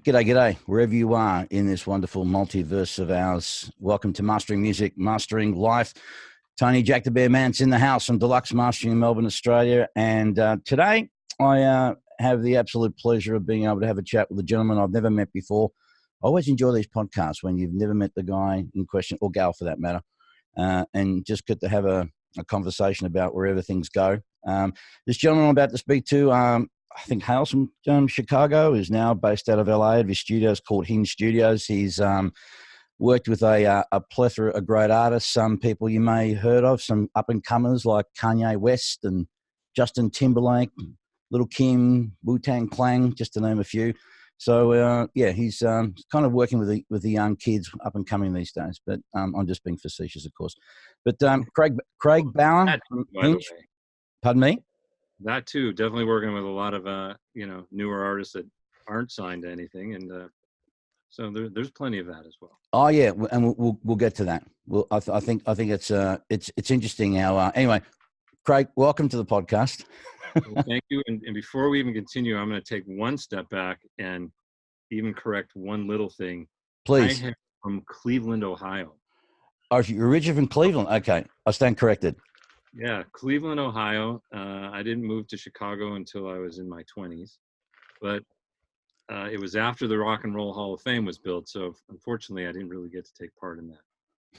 G'day, g'day, wherever you are in this wonderful multiverse of ours. Welcome to Mastering Music, Mastering Life. Tony Jack the Bear Mance in the house from Deluxe Mastering in Melbourne, Australia. And today I have the absolute pleasure of being able to have a chat with a gentleman I've never met before. I always enjoy these podcasts when you've never met the guy in question, or gal for that matter, and just get to have a conversation about wherever things go. This gentleman I'm about to speak to, I think hails from Chicago, is now based out of LA at his studios called Hinge Studios. He's worked with a plethora of great artists, some people you may have heard of, some up-and-comers like Kanye West and Justin Timberlake, Little Kim, Wu-Tang Clan, just to name a few. So, he's kind of working with the young kids up-and-coming these days, but I'm just being facetious, of course. But Craig Bauer from Hinge. Pardon me? That too, definitely working with a lot of newer artists that aren't signed to anything, and so there's plenty of that as well. Oh yeah, and we'll get to that. Well, I think it's interesting how. Anyway, Craig, welcome to the podcast. Well, thank you. And before we even continue, I'm going to take one step back and even correct one little thing. Please. I am from Cleveland, Ohio. Oh, you're originally from Cleveland. Okay, I stand corrected. Yeah, Cleveland, Ohio. I didn't move to Chicago until I was in my 20s, but it was after the Rock and Roll Hall of Fame was built. So unfortunately, I didn't really get to take part in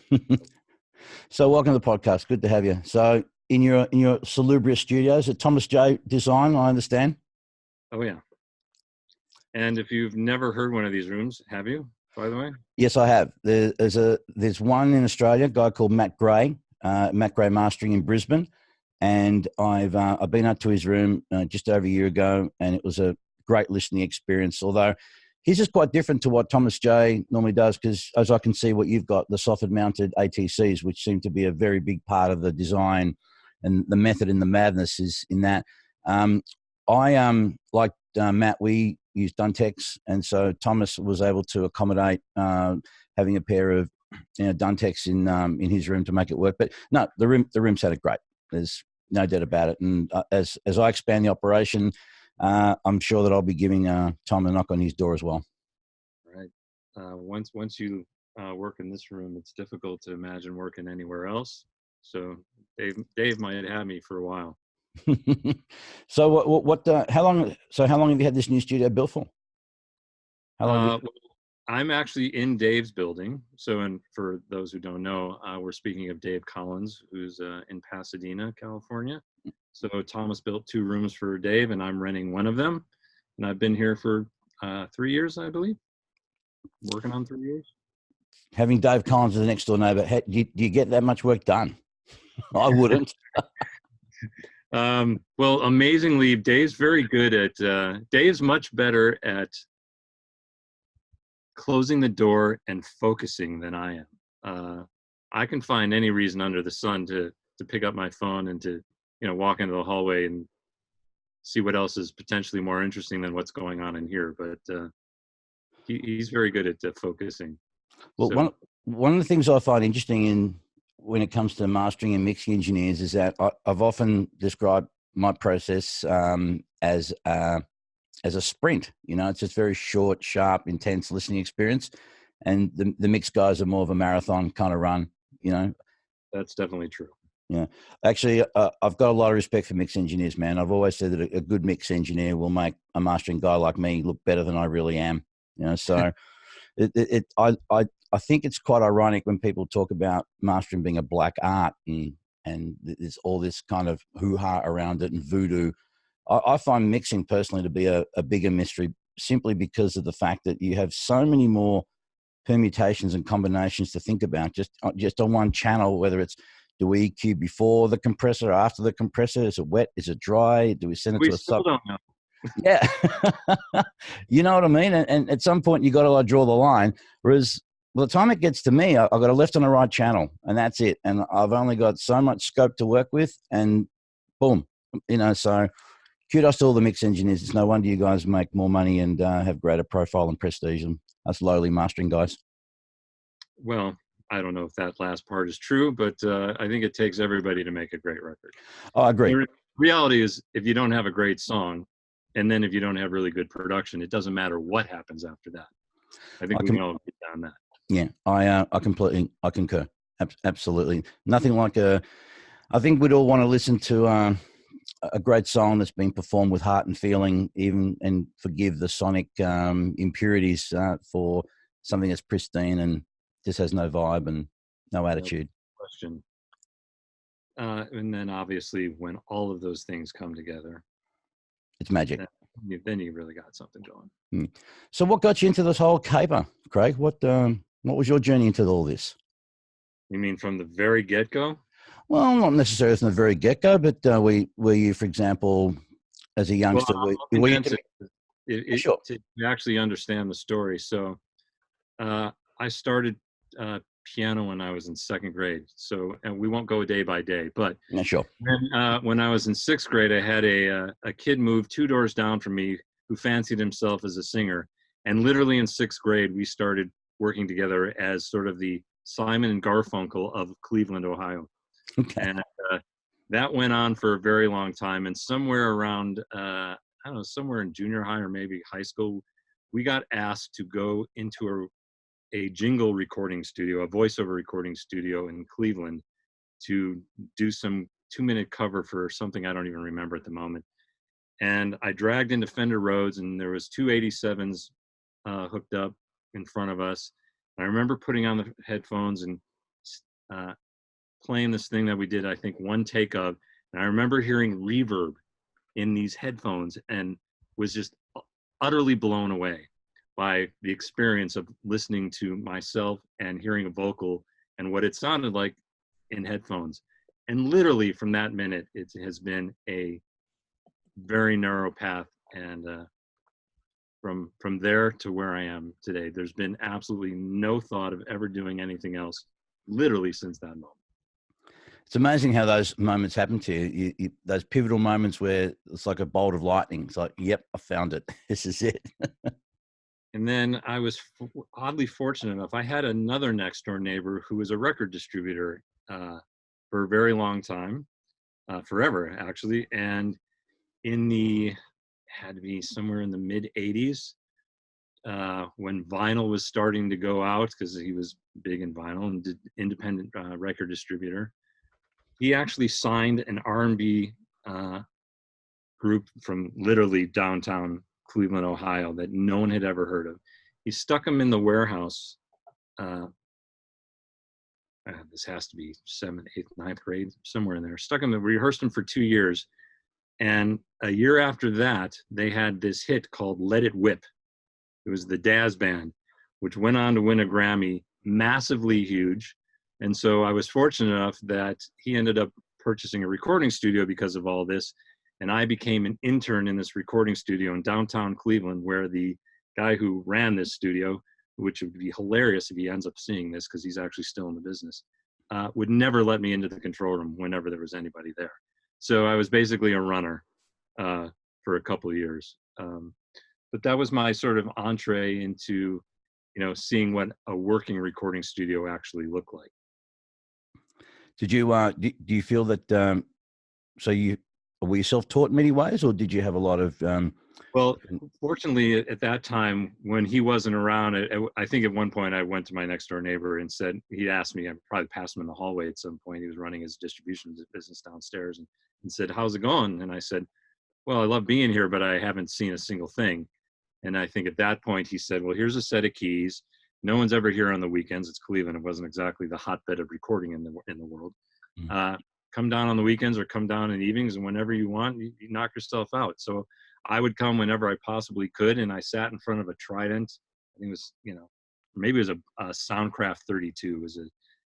that. So welcome to the podcast. Good to have you. So in your salubrious studios at Thomas J Design, I understand. Oh yeah. And if you've never heard one of these rooms, have you? By the way. Yes, I have. There's one in Australia, a guy called Matt Gray Mastering in Brisbane, and I've been up to his room just over a year ago, and it was a great listening experience. Although his is quite different to what Thomas J normally does, because as I can see what you've got, the soffit-mounted ATCs, which seem to be a very big part of the design and the method and the madness is in that. Like Matt, we use Duntex, and so Thomas was able to accommodate having a pair of Duntex in his room to make it work. But no, the room sounded great. There's no doubt about it. And as I expand the operation, I'm sure that I'll be giving Tom a knock on his door as well. Right. Once you work in this room, it's difficult to imagine working anywhere else. So Dave might have me for a while. So how long have you had this new studio built for? How long? I'm actually in Dave's building. So, and for those who don't know, we're speaking of Dave Collins, who's in Pasadena, California. So Thomas built 2 rooms for Dave, and I'm renting one of them. And I've been here for 3 years, I believe. Working on 3 years. Having Dave Collins as the next door neighbor, do you get that much work done? I wouldn't. Well, amazingly, Dave's very good at, Dave's much better at closing the door and focusing than I am. I can find any reason under the sun to pick up my phone and to, walk into the hallway and see what else is potentially more interesting than what's going on in here. But he's very good at focusing. Well, so. One of the things I find interesting when it comes to mastering and mixing engineers is that I've often described my process as a sprint. It's just very short, sharp, intense listening experience. And the mix guys are more of a marathon kind of run, That's definitely true. Yeah. Actually, I've got a lot of respect for mix engineers, man. I've always said that a good mix engineer will make a mastering guy like me look better than I really am. So I think it's quite ironic when people talk about mastering being a black art and there's all this kind of hoo-ha around it and voodoo. I find mixing personally to be a bigger mystery, simply because of the fact that you have so many more permutations and combinations to think about just on one channel, whether it's do we EQ before the compressor or after the compressor? Is it wet? Is it dry? Do we send it to a sub? Don't know. Yeah. You know what I mean? And at some point you got to draw the line. Whereas by the time it gets to me, I've got a left and a right channel, and that's it. And I've only got so much scope to work with, and boom, so kudos to all the mix engineers. It's no wonder you guys make more money and have greater profile and prestige than us lowly mastering guys. Well, I don't know if that last part is true, but I think it takes everybody to make a great record. Oh, I agree. The reality is, if you don't have a great song, And then if you don't have really good production, it doesn't matter what happens after that. I think I we can, can all get down that. yeah, I concur. Absolutely. Nothing like I think we'd all want to listen to a great song that's been performed with heart and feeling, even, and forgive the sonic impurities for something that's pristine and just has no vibe and no No attitude. question. And then obviously when all of those things come together, It's magic. then you really got something going. Mm. So, what got you into this whole caper, Craig? What was your journey into all this? You mean from the very get-go? Well, not necessarily from the very get-go, but were you, for example, as a Well, youngster, I'll were you condense it sure? to actually understand the story. So I started piano when I was in second grade. So, and we won't go day by day, but Yeah, sure. when I was in sixth grade, I had a kid move 2 doors down from me who fancied himself as a singer. And literally in sixth grade, we started working together as sort of the Simon and Garfunkel of Cleveland, Ohio. Okay. And that went on for a very long time. And somewhere around, I don't know, somewhere in junior high or maybe high school, we got asked to go into a jingle recording studio, a voiceover recording studio in Cleveland to do some 2-minute cover for something I don't even remember at the moment. And I dragged into Fender Rhodes, and there was 287s hooked up in front of us. I remember putting on the headphones and uh, playing this thing that we did, I think, one take of. And I remember hearing reverb in these headphones and was just utterly blown away by the experience of listening to myself and hearing a vocal and what it sounded like in headphones. And literally from that minute, it has been a very narrow path. And from there to where I am today, there's been absolutely no thought of ever doing anything else, literally since that moment. It's amazing how those moments happen to you. Those pivotal moments where it's like a bolt of lightning. It's like, yep, I found it. This is it. And then I was oddly fortunate enough. I had another next door neighbor who was a record distributor for a very long time, forever actually. And had to be somewhere in the mid 80s when vinyl was starting to go out, because he was big in vinyl and did independent record distributor. He actually signed an R&B group from literally downtown Cleveland, Ohio, that no one had ever heard of. He stuck them in the warehouse. This has to be 7th, 8th, 9th grade, somewhere in there. Rehearsed them for 2 years. And a year after that, they had this hit called Let It Whip. It was the Dazz Band, which went on to win a Grammy, massively huge. And so I was fortunate enough that he ended up purchasing a recording studio because of all this. And I became an intern in this recording studio in downtown Cleveland, where the guy who ran this studio, which would be hilarious if he ends up seeing this because he's actually still in the business, would never let me into the control room whenever there was anybody there. So I was basically a runner for a couple of years. But that was my sort of entree into, seeing what a working recording studio actually looked like. Did you, do you feel that, were you self-taught in many ways, or did you have a lot of, Well, fortunately, at that time, when he wasn't around, I think at one point I went to my next door neighbor and said, he asked me, I probably passed him in the hallway at some point. He was running his distribution business downstairs and said, "How's it going?" And I said, "Well, I love being here, but I haven't seen a single thing." And I think at that point he said, "Well, here's a set of keys. No one's ever here on the weekends. It's Cleveland. It wasn't exactly the hotbed of recording in the world. Come down on the weekends or come down in the evenings, and whenever you want, you knock yourself out." So I would come whenever I possibly could, and I sat in front of a Trident. I think it was, maybe it was a Soundcraft 32.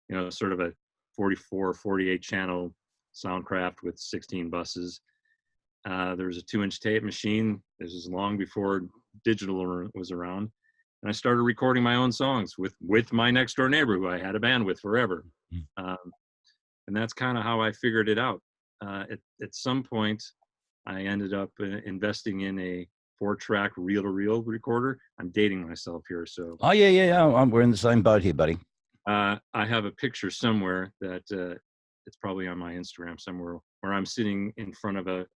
It was sort of a 44, 48 channel Soundcraft with 16 buses. There was a 2-inch tape machine. This was long before digital was around. And I started recording my own songs with my next door neighbor, who I had a band with forever. And that's kind of how I figured it out. At some point, I ended up investing in a 4-track reel-to-reel recorder. I'm dating myself here, so. Oh yeah. We're in the same boat here, buddy. I have a picture somewhere that it's probably on my Instagram somewhere, where I'm sitting in front of a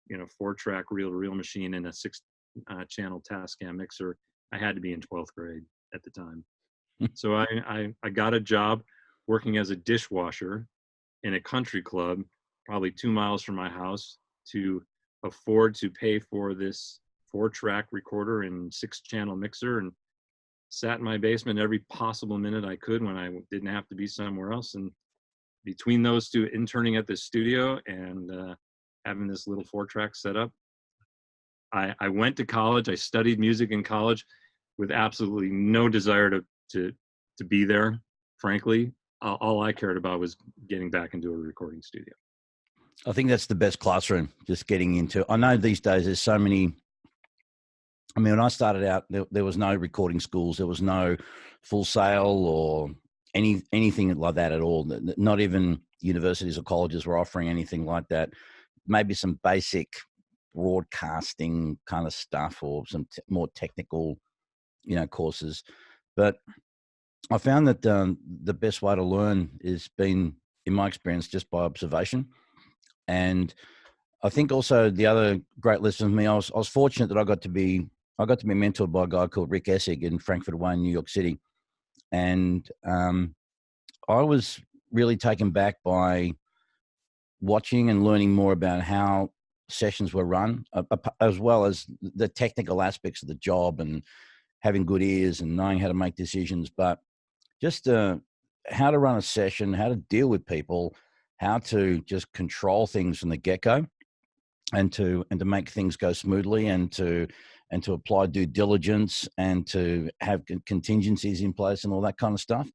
4-track reel-to-reel machine in a channel Tascam mixer. I had to be in 12th grade at the time. So I got a job working as a dishwasher in a country club, probably 2 miles from my house, to afford to pay for this 4-track recorder and 6-channel mixer, and sat in my basement every possible minute I could when I didn't have to be somewhere else. And between those two, interning at this studio and having this little 4-track set up, I went to college. I studied music in college with absolutely no desire to be there, frankly. All I cared about was getting back into a recording studio. I think that's the best classroom, just getting into. I know these days there's so many. I mean, when I started out, there was no recording schools. There was no Full Sail or anything like that at all. Not even universities or colleges were offering anything like that. Maybe some basic broadcasting kind of stuff or some more technical, courses. But I found that the best way to learn is been, in my experience, just by observation. And I think also the other great lesson for me, I was fortunate that I got to be mentored by a guy called Rick Essig in Frankfurt Wayne, New York City. And I was really taken back by watching and learning more about how sessions were run, as well as the technical aspects of the job and having good ears and knowing how to make decisions. But just how to run a session, how to deal with people, how to just control things from the get-go, and to make things go smoothly, and to apply due diligence, and to have contingencies in place and all that kind of stuff.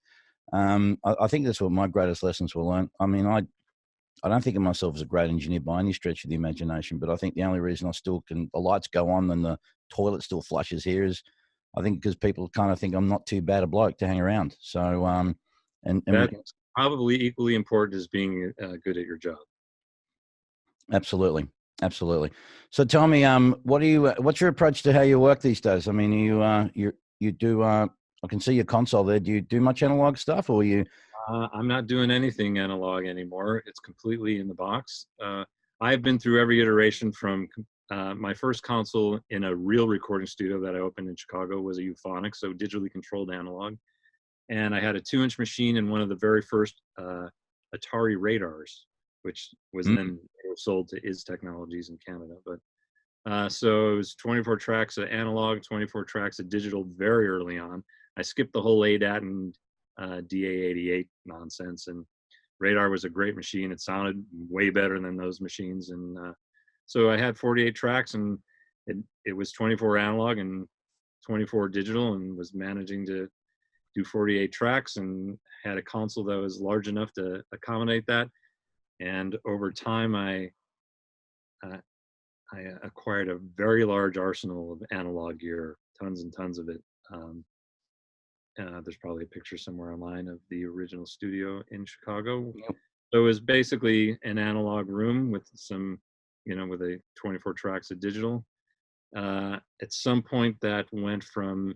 I think that's what my greatest lessons were learned. I mean, I don't think of myself as a great engineer by any stretch of the imagination, but I think the only reason I still the lights go on and the toilet still flushes here is, I think, because people kind of think I'm not too bad a bloke to hang around. So, and that's probably equally important as being good at your job. Absolutely. So tell me, what's your approach to how you work these days? I mean, you do, I can see your console there. Do you do much analog stuff, or you? I'm not doing anything analog anymore. It's completely in the box. I've been through every iteration from my first console in a real recording studio that I opened in Chicago was a Euphonic, so digitally controlled analog. And I had a 2-inch machine and one of the very first Atari radars, which was then sold to Is Technologies in Canada. But so it was 24 tracks of analog, 24 tracks of digital very early on. I skipped the whole ADAT and DA88 nonsense, and radar was a great machine. It sounded way better than those machines. And so I had 48 tracks, and it was 24 analog and 24 digital, and was managing to do 48 tracks, and had a console that was large enough to accommodate that. And over time, I acquired a very large arsenal of analog gear, tons and tons of it. There's probably a picture somewhere online of the original studio in Chicago. Yep. So it was basically an analog room with some, with a 24 tracks of digital. At some point that went from,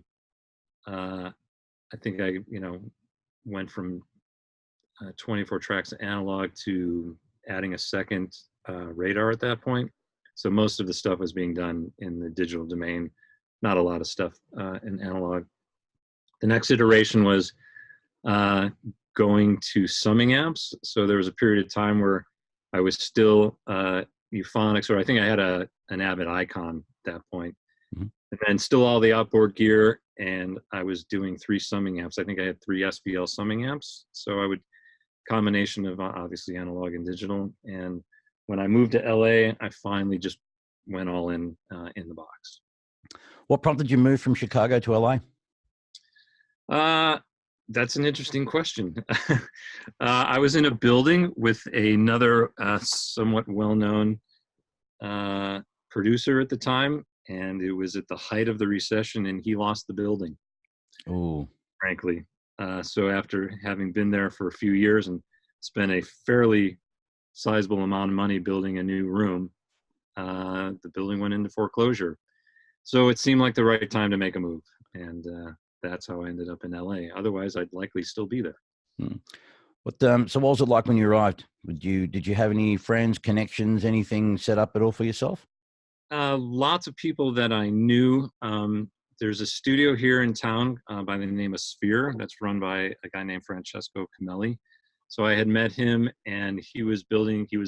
I think I, went from 24 tracks of analog to adding a second radar at that point. So most of the stuff was being done in the digital domain, not a lot of stuff in analog. The next iteration was going to summing amps. So there was a period of time where I was still euphonics, or I think I had an Avid Icon at that point. Mm-hmm. And then still all the outboard gear, and I was doing 3 summing amps. I think I had 3 SPL summing amps. So I would, combination of obviously analog and digital. And when I moved to LA, I finally just went all in the box. What prompted you move from Chicago to LA? That's an interesting question. I was in a building with another somewhat well-known producer at the time, and it was at the height of the recession, and he lost the building. Oh, frankly. So after having been there for a few years and spent a fairly sizable amount of money building a new room, the building went into foreclosure. So it seemed like the right time to make a move. And that's how I ended up in LA. Otherwise, I'd likely still be there. So what was it like when you arrived? Did you have any friends, connections, anything set up at all for yourself? Lots of people that I knew. There's a studio here in town by the name of Sphere that's run by a guy named Francesco Camelli. So I had met him, and he was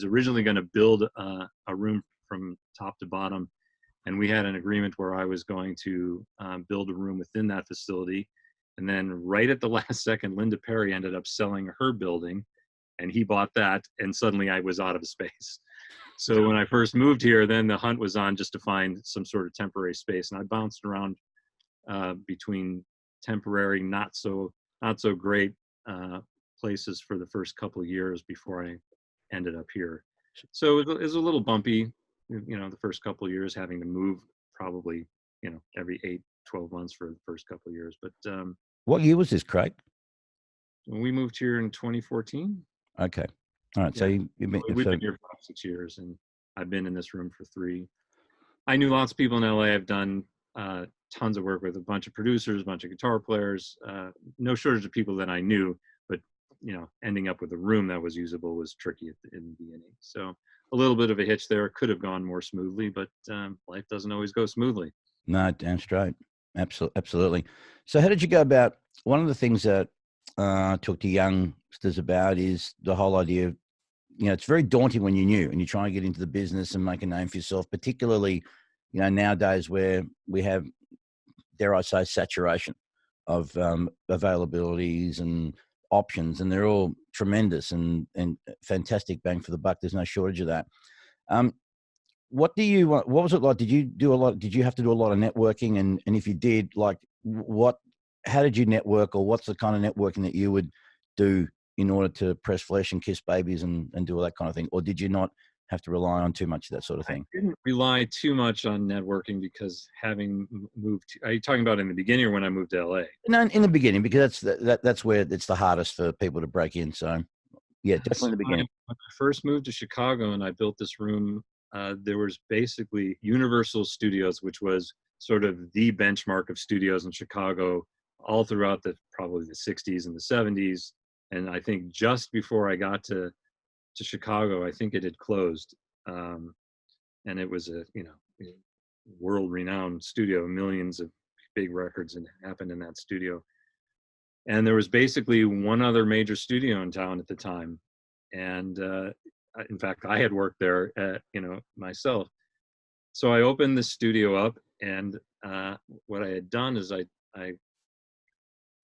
originally going to build a room from top to bottom. And we had an agreement where I was going to build a room within that facility. And then right at the last second, Linda Perry ended up selling her building, and he bought that, and suddenly I was out of space. So when I first moved here, then the hunt was on just to find some sort of temporary space. And I bounced around between temporary, not so great places for the first couple of years before I ended up here. So it was a little bumpy, the first couple of years, having to move probably, every 8-12 months for the first couple of years. But what year was this, Craig? we moved here in 2014. Okay. All right. Yeah. So we've been here for 6 years, and I've been in this room for 3. I knew lots of people in LA. I've done tons of work with a bunch of producers, a bunch of guitar players, no shortage of people that I knew, but ending up with a room that was usable was tricky in the beginning. So a little bit of a hitch there. Could have gone more smoothly, but life doesn't always go smoothly. No, damn straight. Absolutely. So how did you go about, one of the things that I talk to youngsters about is the whole idea of, it's very daunting when you're new and you're trying to get into the business and make a name for yourself, particularly, nowadays where we have, dare I say, saturation of availabilities and options, and they're all tremendous and fantastic bang for the buck. There's no shortage of that. What was it like? Did you have to do a lot of networking? And if you did, how did you network, or what's the kind of networking that you would do in order to press flesh and kiss babies and do all that kind of thing? Or did you not have to rely on too much of that sort of thing? I didn't rely too much on networking because having moved, are you talking about in the beginning or when I moved to LA? No, in the beginning, because that's where it's the hardest for people to break in. So yeah, definitely in the beginning. When I first moved to Chicago and I built this room, there was basically Universal Studios, which was sort of the benchmark of studios in Chicago all throughout probably the 60s and the 70s. And I think just before I got to Chicago, I think it had closed. And it was a world-renowned studio. Millions of big records had happened in that studio. And there was basically one other major studio in town at the time. And in fact, I had worked there, myself. So I opened the studio up, and what I had done is I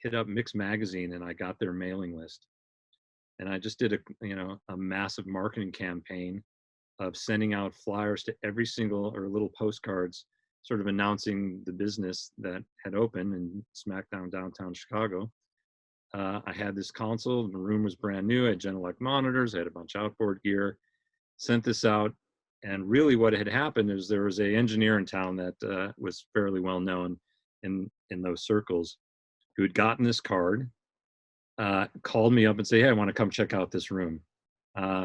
hit up Mix Magazine and I got their mailing list. And I just did a massive marketing campaign of sending out flyers to every single, or little postcards, sort of announcing the business that had opened in Smackdown downtown Chicago. I had this console, the room was brand new. I had Genelec monitors, I had a bunch of outboard gear, sent this out. And really what had happened is there was an engineer in town that was fairly well known in those circles, who had gotten this card, called me up and said, "Hey, I want to come check out this room."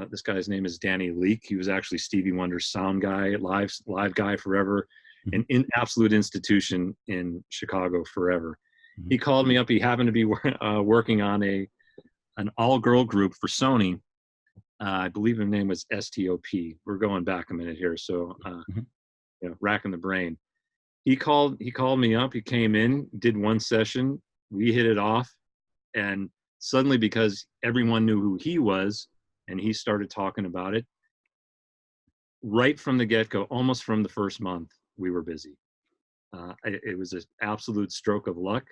This guy's name is Danny Leake. He was actually Stevie Wonder's sound guy, live guy forever, an absolute institution in Chicago forever. He called me up. He happened to be working on an all-girl group for Sony. I believe his name was STOP. We're going back a minute here, so racking the brain. He called me up. He came in, did one session. We hit it off, and suddenly, because everyone knew who he was, and he started talking about it, right from the get-go, almost from the first month, we were busy. It was an absolute stroke of luck.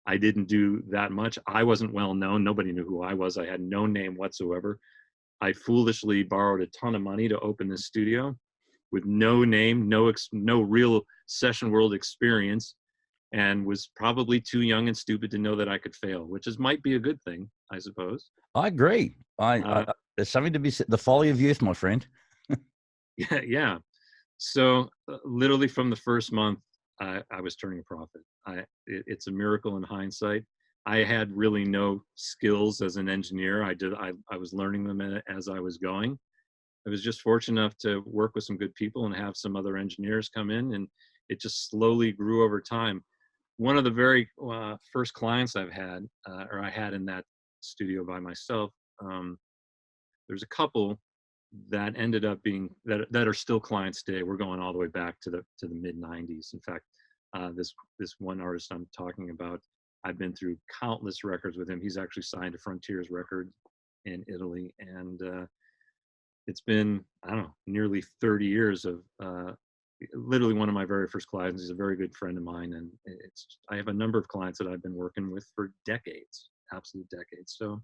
I didn't do that much. I wasn't well known. Nobody knew who I was. I had no name whatsoever. I foolishly borrowed a ton of money to open this studio with no name, no real session world experience, and was probably too young and stupid to know that I could fail, which might be a good thing, I suppose. I agree. There's something to be said. The folly of youth, my friend. Yeah. So literally from the first month, I was turning a profit. It's a miracle in hindsight. I had really no skills as an engineer. I was learning them as I was going. I was just fortunate enough to work with some good people and have some other engineers come in, and it just slowly grew over time. One of the very first clients I've had, or I had in that studio by myself, there's a couple that ended up being that are still clients today. We're going all the way back to the mid '90s. In fact, this one artist I'm talking about, I've been through countless records with him. He's actually signed a Frontiers record in Italy, and it's been, I don't know, nearly 30 years of literally one of my very first clients. He's a very good friend of mine, and I have a number of clients that I've been working with for decades, absolute decades. So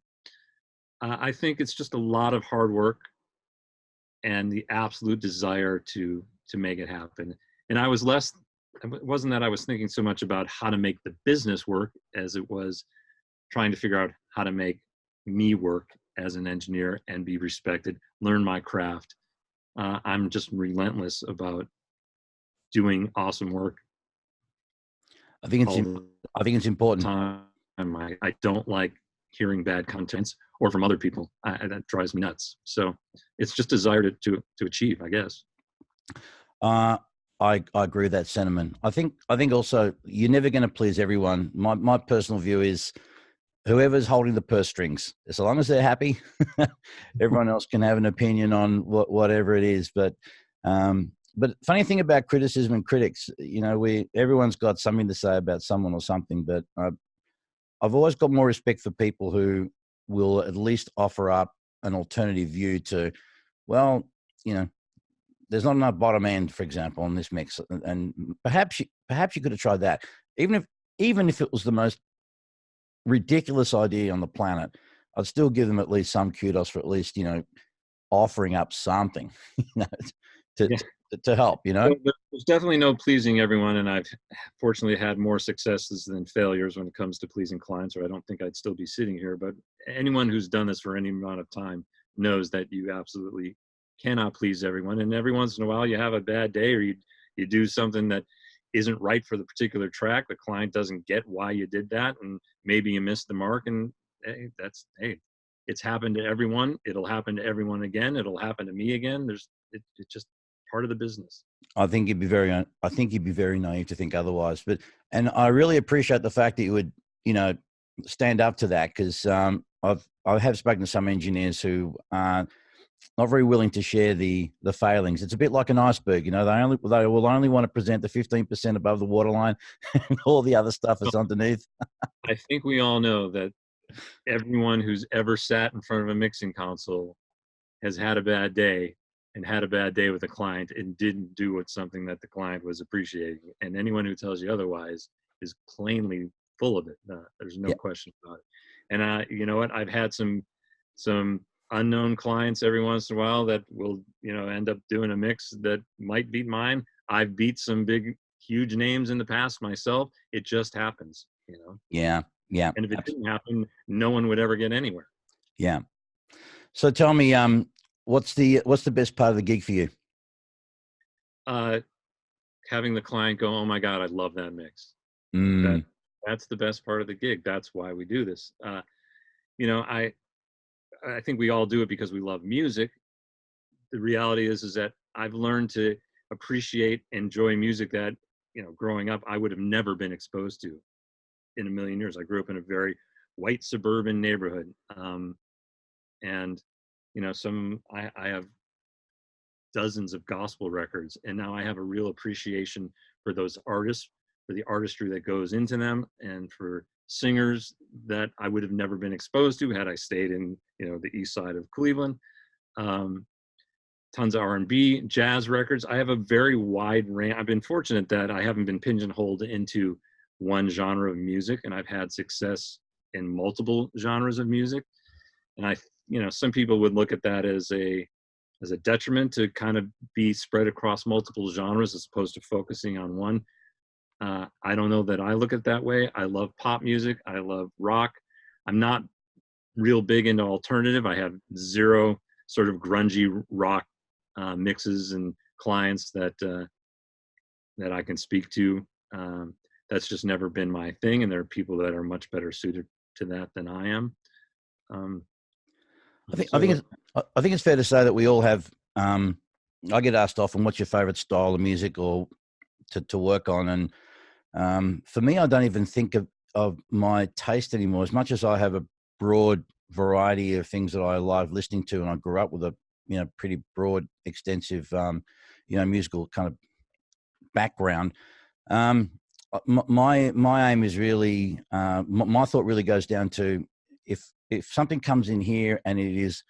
I think it's just a lot of hard work and the absolute desire to make it happen. And it wasn't that I was thinking so much about how to make the business work as it was trying to figure out how to make me work as an engineer and be respected, learn my craft. I'm just relentless about doing awesome work. I think it's important. I don't like hearing bad contents or from other people. That drives me nuts. So it's just desire to achieve, I guess. I agree with that sentiment. I think also you're never going to please everyone. My personal view is whoever's holding the purse strings, as long as they're happy, everyone else can have an opinion on whatever it is. But funny thing about criticism and critics, everyone's got something to say about someone or something. But I've always got more respect for people who will at least offer up an alternative view to, well, there's not enough bottom end, for example, on this mix, and perhaps you could have tried that. Even if it was the most ridiculous idea on the planet, I'd still give them at least some kudos for at least offering up something, to help. There's definitely no pleasing everyone, and I've fortunately had more successes than failures when it comes to pleasing clients, or I don't think I'd still be sitting here. But anyone who's done this for any amount of time knows that you absolutely cannot please everyone, and every once in a while you have a bad day, or you do something that isn't right for the particular track. The client doesn't get why you did that, and maybe you missed the mark, and it's happened to everyone. It'll happen to everyone again. It'll happen to me again. It's just part of the business. I think you'd be very naive to think otherwise. And I really appreciate the fact that you would stand up to that, because I have spoken to some engineers who are not very willing to share the failings. It's a bit like an iceberg, they will only want to present the 15% above the waterline, and all the other stuff is underneath. I think we all know that everyone who's ever sat in front of a mixing console has had a bad day, and had a bad day with a client and didn't do something that the client was appreciating. And anyone who tells you otherwise is plainly full of it. There's no question about it. And you know what? I've had some unknown clients every once in a while that will, end up doing a mix that might beat mine. I've beat some big, huge names in the past myself. It just happens, Yeah. And if it didn't happen, no one would ever get anywhere. Yeah. So tell me, what's the best part of the gig for you? Having the client go, "Oh my God, I love that mix." That's the best part of the gig. That's why we do this. I think we all do it because we love music. The reality is that I've learned to appreciate, enjoy music that, growing up, I would have never been exposed to in a million years. I grew up in a very white suburban neighborhood. And, I have dozens of gospel records, and now I have a real appreciation for those artists, for the artistry that goes into them, and for singers that I would have never been exposed to had I stayed in, the east side of Cleveland. Tons of R&B, jazz records. I have a very wide range. I've been fortunate that I haven't been pigeonholed into one genre of music, and I've had success in multiple genres of music. And some people would look at that as a detriment, to kind of be spread across multiple genres as opposed to focusing on one. I don't know that I look at it that way. I love pop music. I love rock. I'm not real big into alternative. I have zero sort of grungy rock mixes and clients that I can speak to. That's just never been my thing, and there are people that are much better suited to that than I am. I think it's fair to say that we all have. I get asked often, "What's your favorite style of music or to work on?" And for me, I don't even think of my taste anymore. As much as I have a broad variety of things that I love listening to, and I grew up with pretty broad, extensive, musical kind of background. My aim is really, my thought really goes down to if something comes in here and it is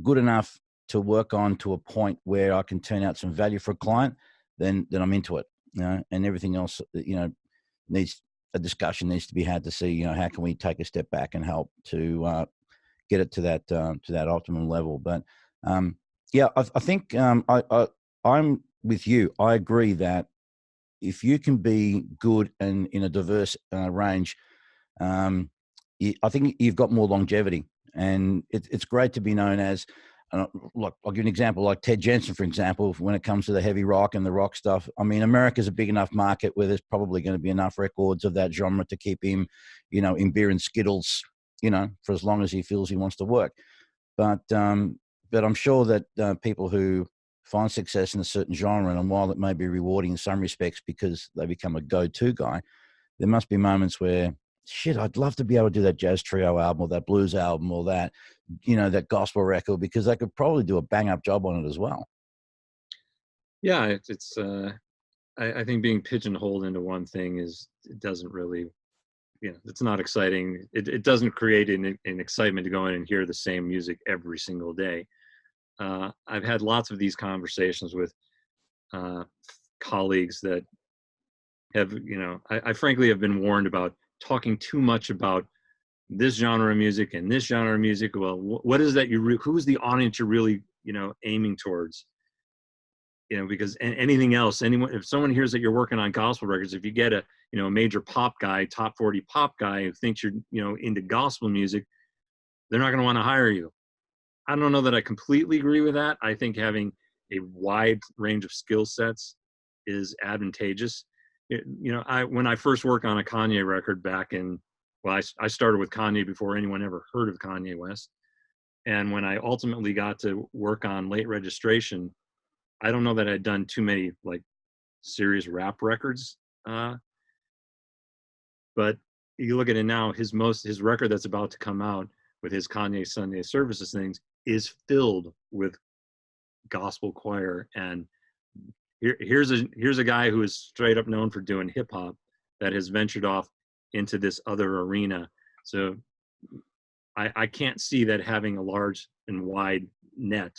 good enough to work on to a point where I can turn out some value for a client, then I'm into it. And everything else, needs a discussion needs to be had to see, how can we take a step back and help to get it to that optimum level. But I think I'm with you. I agree that if you can be good and in a diverse range, I think you've got more longevity, and it's great to be known as. Look, I'll give you an example, like Ted Jensen, for example, when it comes to the heavy rock and the rock stuff. I mean, America's a big enough market where there's probably going to be enough records of that genre to keep him, in beer and Skittles, for as long as he feels he wants to work. But I'm sure that people who find success in a certain genre, and while it may be rewarding in some respects because they become a go-to guy, there must be moments where, shit, I'd love to be able to do that jazz trio album or that blues album or that, that gospel record, because they could probably do a bang-up job on it as well. Yeah, I think being pigeonholed into one thing it doesn't really, it's not exciting. It doesn't create an excitement to go in and hear the same music every single day. I've had lots of these conversations with colleagues that have, I frankly have been warned about talking too much about this genre of music and this genre of music. Well, what is that who's the audience you're really, aiming towards? Because anything else, if someone hears that you're working on gospel records, if you get a major pop guy, top 40 pop guy who thinks you're into gospel music, they're not going to want to hire you. I don't know that I completely agree with that. I think having a wide range of skill sets is advantageous. When I first worked on a Kanye record back in, I started with Kanye before anyone ever heard of Kanye West. And when I ultimately got to work on Late Registration, I don't know that I'd done too many like serious rap records. But you look at it now, his record that's about to come out with his Kanye Sunday Services things is filled with gospel choir. And here's a guy who is straight up known for doing hip hop that has ventured off into this other arena. So I can't see that having a large and wide net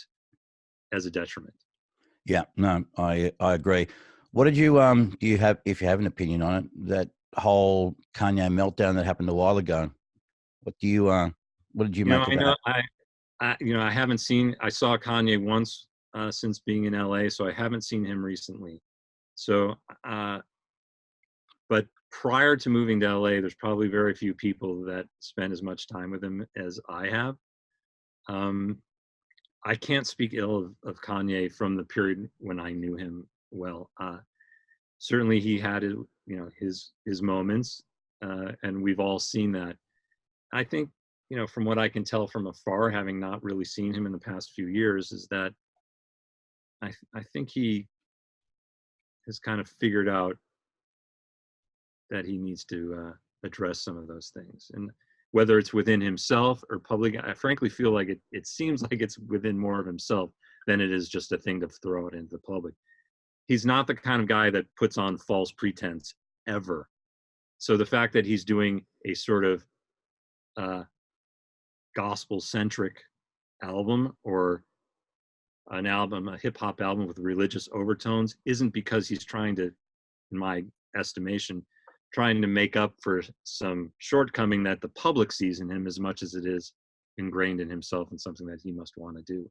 as a detriment. Yeah, no, I agree. What did you do you have, if you have an opinion on it, that whole Kanye meltdown that happened a while ago? What did you make of that? I haven't seen. I saw Kanye once since being in LA, so I haven't seen him recently. So, but prior to moving to LA, there's probably very few people that spend as much time with him as I have. I can't speak ill of Kanye from the period when I knew him well. Certainly, he had his moments, and we've all seen that. I think, from what I can tell from afar, having not really seen him in the past few years, is that I think he has kind of figured out that he needs to address some of those things. And whether it's within himself or public, I frankly feel like it seems like it's within more of himself than it is just a thing to throw it into the public. He's not the kind of guy that puts on false pretense ever. So the fact that he's doing a sort of gospel-centric album or a hip-hop album with religious overtones isn't because he's trying to, in my estimation, trying to make up for some shortcoming that the public sees in him as much as it is ingrained in himself and something that he must want to do.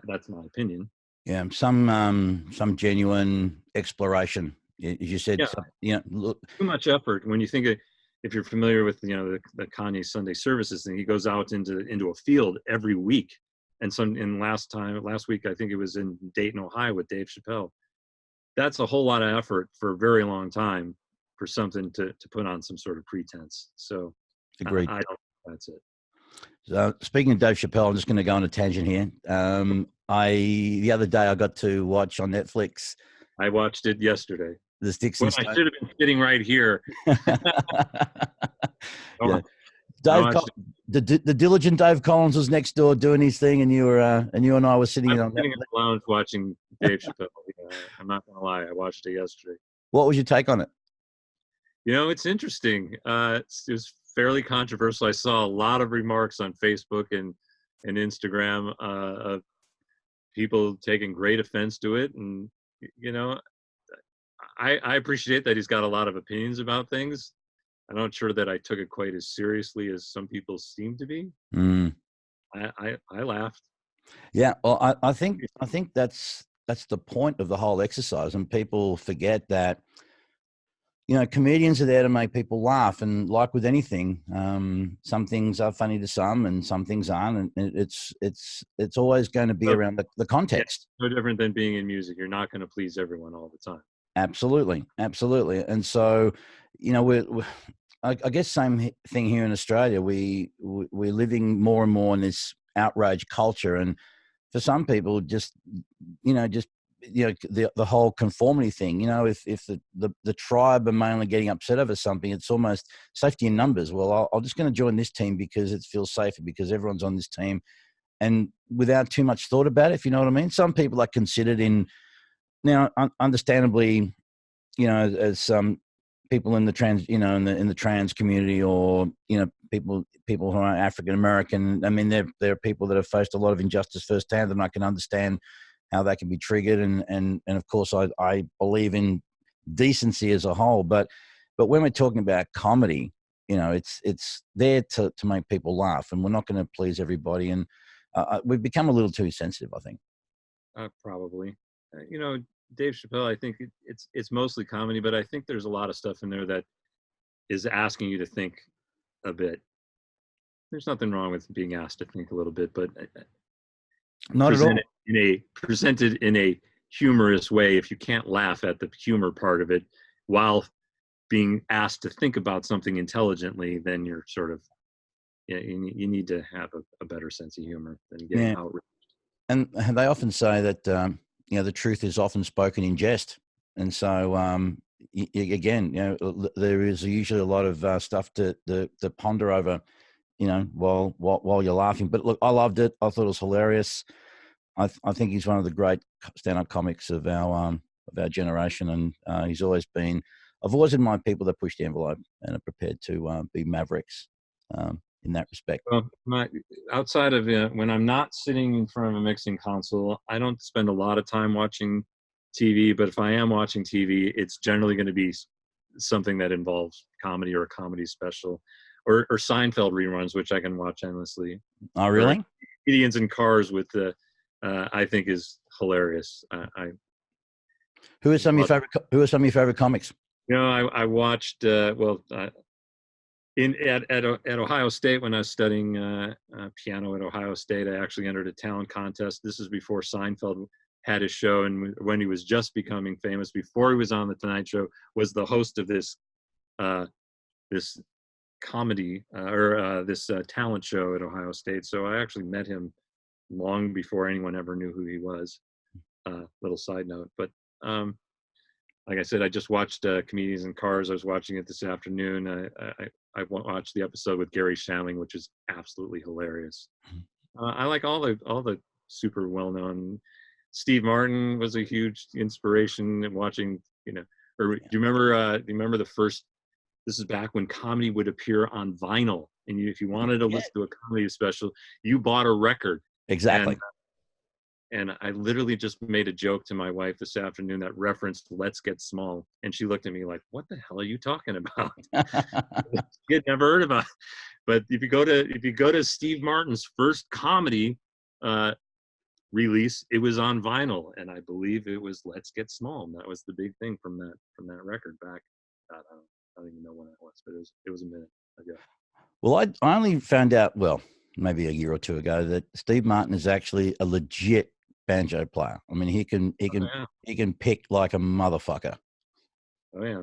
That's my opinion. Yeah, some genuine exploration. As you said, yeah. Too much effort. When you think of, if you're familiar with the Kanye Sunday Services thing, he goes out into a field every week. And last week, I think it was in Dayton, Ohio with Dave Chappelle. That's a whole lot of effort for a very long time for something to put on some sort of pretense. So agreed. I don't think that's it. So speaking of Dave Chappelle, I'm just going to go on a tangent here. The other day I got to watch on Netflix. I watched it yesterday. The Sticks and Stones. I should have been sitting right here. Yeah. the diligent Dave Collins was next door doing his thing, and you and I were sitting I'm on that. sitting in the lounge watching Dave Chappelle. I'm not gonna lie, I watched it yesterday. What was your take on it? It's interesting. It was fairly controversial. I saw a lot of remarks on Facebook and Instagram of people taking great offense to it, and you know, I appreciate that he's got a lot of opinions about things. I'm not sure that I took it quite as seriously as some people seem to be. Mm. I laughed. Yeah, well, I think that's the point of the whole exercise, and people forget that. Comedians are there to make people laugh, and like with anything, some things are funny to some, and some things aren't, and it's always going to be around the context. Yeah, no different than being in music. You're not going to please everyone all the time. Absolutely, and so, I guess same thing here in Australia. We're living more and more in this outrage culture, and for some people, the whole conformity thing. If the tribe are mainly getting upset over something, it's almost safety in numbers. Well, I'm just going to join this team because it feels safer because everyone's on this team, and without too much thought about it, if you know what I mean. Some people are considered understandably, as some people in the trans, in the trans community, or people who are African American. I mean, there are people that have faced a lot of injustice firsthand, and I can understand how that can be triggered. And of course, I believe in decency as a whole. But when we're talking about comedy, it's there to make people laugh, and we're not going to please everybody. And we've become a little too sensitive, I think. Probably. Dave Chappelle, I think it's mostly comedy, but I think there's a lot of stuff in there that is asking you to think a bit. There's nothing wrong with being asked to think a little bit, but not at all. Presented in a humorous way. If you can't laugh at the humor part of it while being asked to think about something intelligently, then you're sort of, you need to have a better sense of humor than getting outraged. And they often say that the truth is often spoken in jest, and so again, there is usually a lot of stuff to ponder over, while you're laughing. But look, I loved it. I thought it was hilarious. I think he's one of the great stand-up comics of our generation, and I've always admired people that push the envelope and are prepared to be mavericks in that respect. Well, outside of when I'm not sitting in front of a mixing console, I don't spend a lot of time watching TV. But if I am watching TV, it's generally going to be something that involves comedy or a comedy special, or Seinfeld reruns, which I can watch endlessly. Oh, really? Or comedians in cars with I think is hilarious. Who are some of your favorite comics? I watched at Ohio State when I was studying piano at Ohio State. I actually entered a talent contest. This is before Seinfeld had his show, and when he was just becoming famous, before he was on the Tonight Show, was the host of this comedy this talent show at Ohio State. So I actually met him long before anyone ever knew who he was. Little side note, but like I said, I just watched Comedians in Cars. I was watching it this afternoon. I watched the episode with Gary Shandling, which is absolutely hilarious. I like all the super well known. Steve Martin was a huge inspiration in watching. Or do you remember the first? This is back when comedy would appear on vinyl, and if you wanted to listen to a comedy special, you bought a record. Exactly. And I literally just made a joke to my wife this afternoon that referenced "Let's Get Small," and she looked at me like, "What the hell are you talking about?" She had never heard about it. But if you go to Steve Martin's first comedy release, it was on vinyl, and I believe it was "Let's Get Small." And that was the big thing from that record back. I don't even know when it was, but it was a minute ago. Well, I only found out, maybe a year or two ago, that Steve Martin is actually a legit banjo player. I mean, he can pick like a motherfucker. Oh yeah.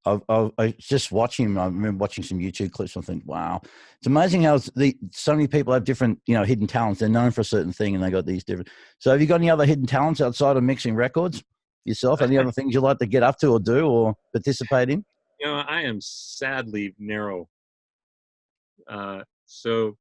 I just watching him. I remember watching some YouTube clips. I think, wow, it's amazing how so many people have different, hidden talents. They're known for a certain thing, and they got these different. So, have you got any other hidden talents outside of mixing records yourself? Any other things you like to get up to, or do, or participate in? I am sadly narrow So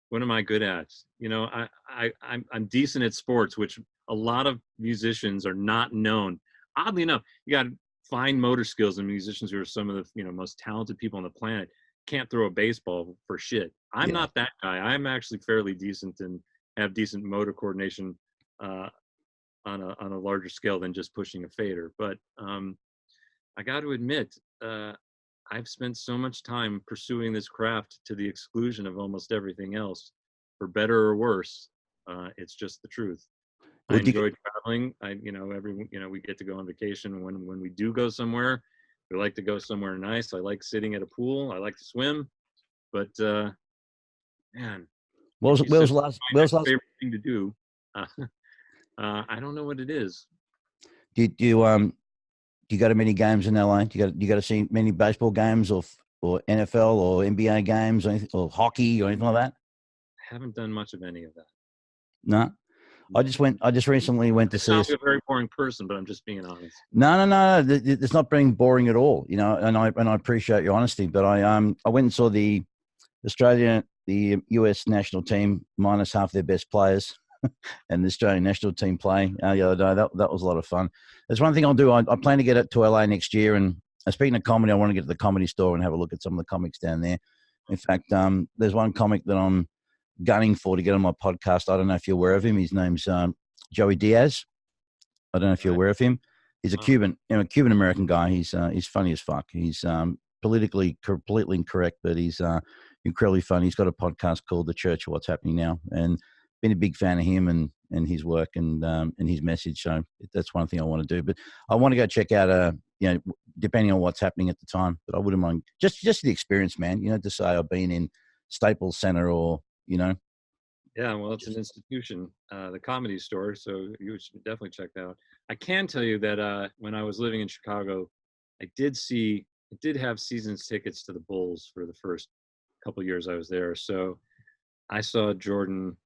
what am I good at? You know, I'm decent at sports, which a lot of musicians are not known. Oddly enough, you got fine motor skills, and musicians who are some of the most talented people on the planet can't throw a baseball for shit. I'm Yeah. not that guy. I'm actually fairly decent and have decent motor coordination uh, on a larger scale than just pushing a fader. But I got to admit, I've spent so much time pursuing this craft to the exclusion of almost everything else, for better or worse. It's just the truth. I Well, enjoy traveling. We get to go on vacation. When we do go somewhere, we like to go somewhere nice. I like sitting at a pool. I like to swim. But man, if you where said was the last? my Where was next the last? favorite thing to do, uh, I don't know what it is. Do you go to many games in LA? Do you go to see many baseball games or NFL or NBA games or anything, or hockey or anything like that? I haven't done much of any of that. No. I just recently went to It see sounds us. like a very boring person, but I'm just being honest. No. It's not being boring at all, and I appreciate your honesty. But I went and saw the US national team minus half their best players, and the Australian national team play the other day. That was a lot of fun. There's one thing I'll do. I plan to get it to LA next year, and speaking of comedy, I want to get to the Comedy Store and have a look at some of the comics down there. In fact, there's one comic that I'm gunning for to get on my podcast. I don't know if you're aware of him. His name's Joey Diaz. I don't know if you're Right? aware of him. He's a Wow. Cuban American guy. He's funny as fuck. He's politically completely incorrect, but he's incredibly funny. He's got a podcast called The Church of What's Happening Now, and been a big fan of him and his work and his message. So that's one thing I want to do. But I want to go check out depending on what's happening at the time. But I wouldn't mind just the experience, man. To say I've been in Staples Center or Yeah, well, it's an just institution, the Comedy Store, so you should definitely check that out. I can tell you that when I was living in Chicago, I did have seasons tickets to the Bulls for the first couple years I was there. So I saw Jordan,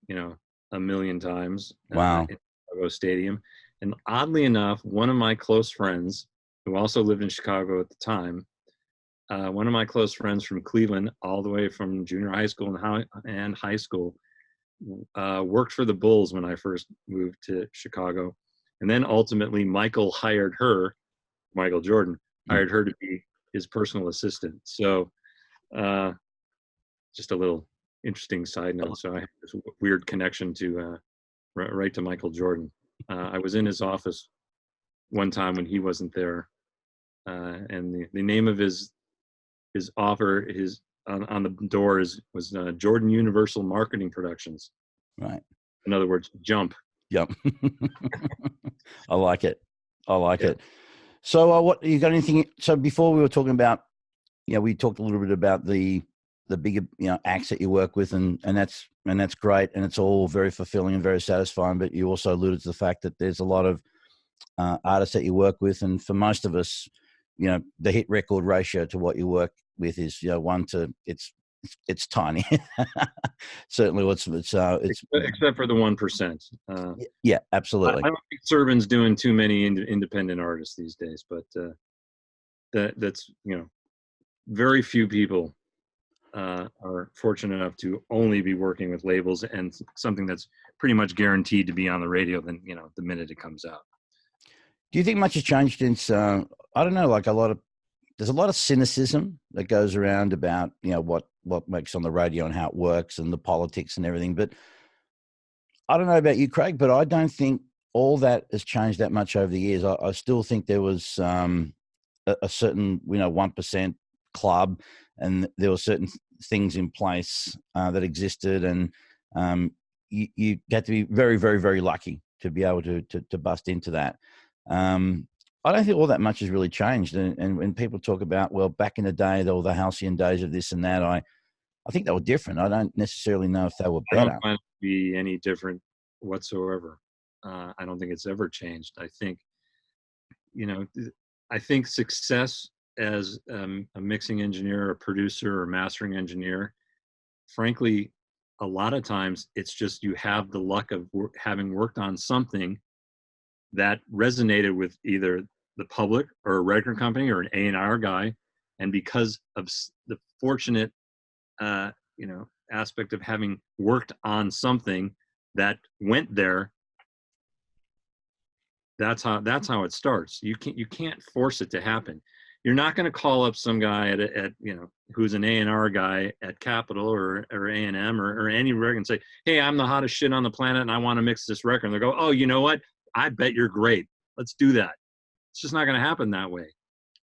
a million times wow. in Chicago Stadium. And oddly enough, one of my close friends, who also lived in Chicago at the time, one of my close friends from Cleveland, all the way from junior high school and high school, worked for the Bulls when I first moved to Chicago. And then ultimately Michael Jordan hired her to be his personal assistant. So just a little interesting side note. So I have this weird connection to right to Michael Jordan. I was in his office one time when he wasn't there. And the name of his offer, on the door was Jordan Universal Marketing Productions. Right. In other words, Jump. Yep. I like it. Yeah. So what you got anything? So before we were talking about, we talked a little bit about the bigger, acts that you work with and that's great. And it's all very fulfilling and very satisfying. But you also alluded to the fact that there's a lot of artists that you work with. And for most of us, the hit record ratio to what you work with is, 1 to it's tiny. Certainly it's Except for the 1%. yeah, I absolutely. don't think Serban's doing too many independent artists these days, but that's very few people are fortunate enough to only be working with labels and something that's pretty much guaranteed to be on the radio. Then the minute it comes out. Do you think much has changed since I don't know, like there's a lot of cynicism that goes around about what makes on the radio and how it works and the politics and everything. But I don't know about you, Craig, but I don't think all that has changed that much over the years. I still think there was a certain 1% club, and there were certain things in place that existed, and you had to be very, very, very lucky to be able to bust into that. I don't think all that much has really changed. And when people talk about, well, back in the day, there were the halcyon days of this and that, I think they were different. I don't necessarily know if they were I don't better. find it to be any different whatsoever. I don't think it's ever changed. I think I think success as a mixing engineer, a producer, or mastering engineer, frankly, a lot of times it's just you have the luck of having worked on something that resonated with either the public or a record company or an A&R guy, and because of the fortunate aspect of having worked on something that went there. That's how it starts. You can't force it to happen. You're not going to call up some guy at who's an A&R guy at Capitol or A&M or any record and say, hey, I'm the hottest shit on the planet and I want to mix this record. And they go, oh, you know what? I bet you're great. Let's do that. It's just not going to happen that way.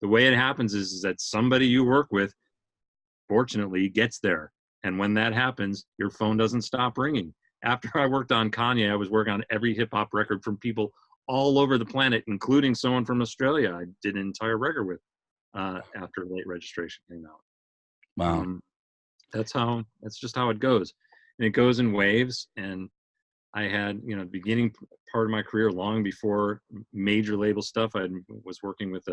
The way it happens is that somebody you work with, fortunately, gets there. And when that happens, your phone doesn't stop ringing. After I worked on Kanye, I was working on every hip hop record from people all over the planet, including someone from Australia I did an entire record with after Late Registration came out. Wow. That's just how it goes. And it goes in waves. And I had, beginning part of my career long before major label stuff, I was working with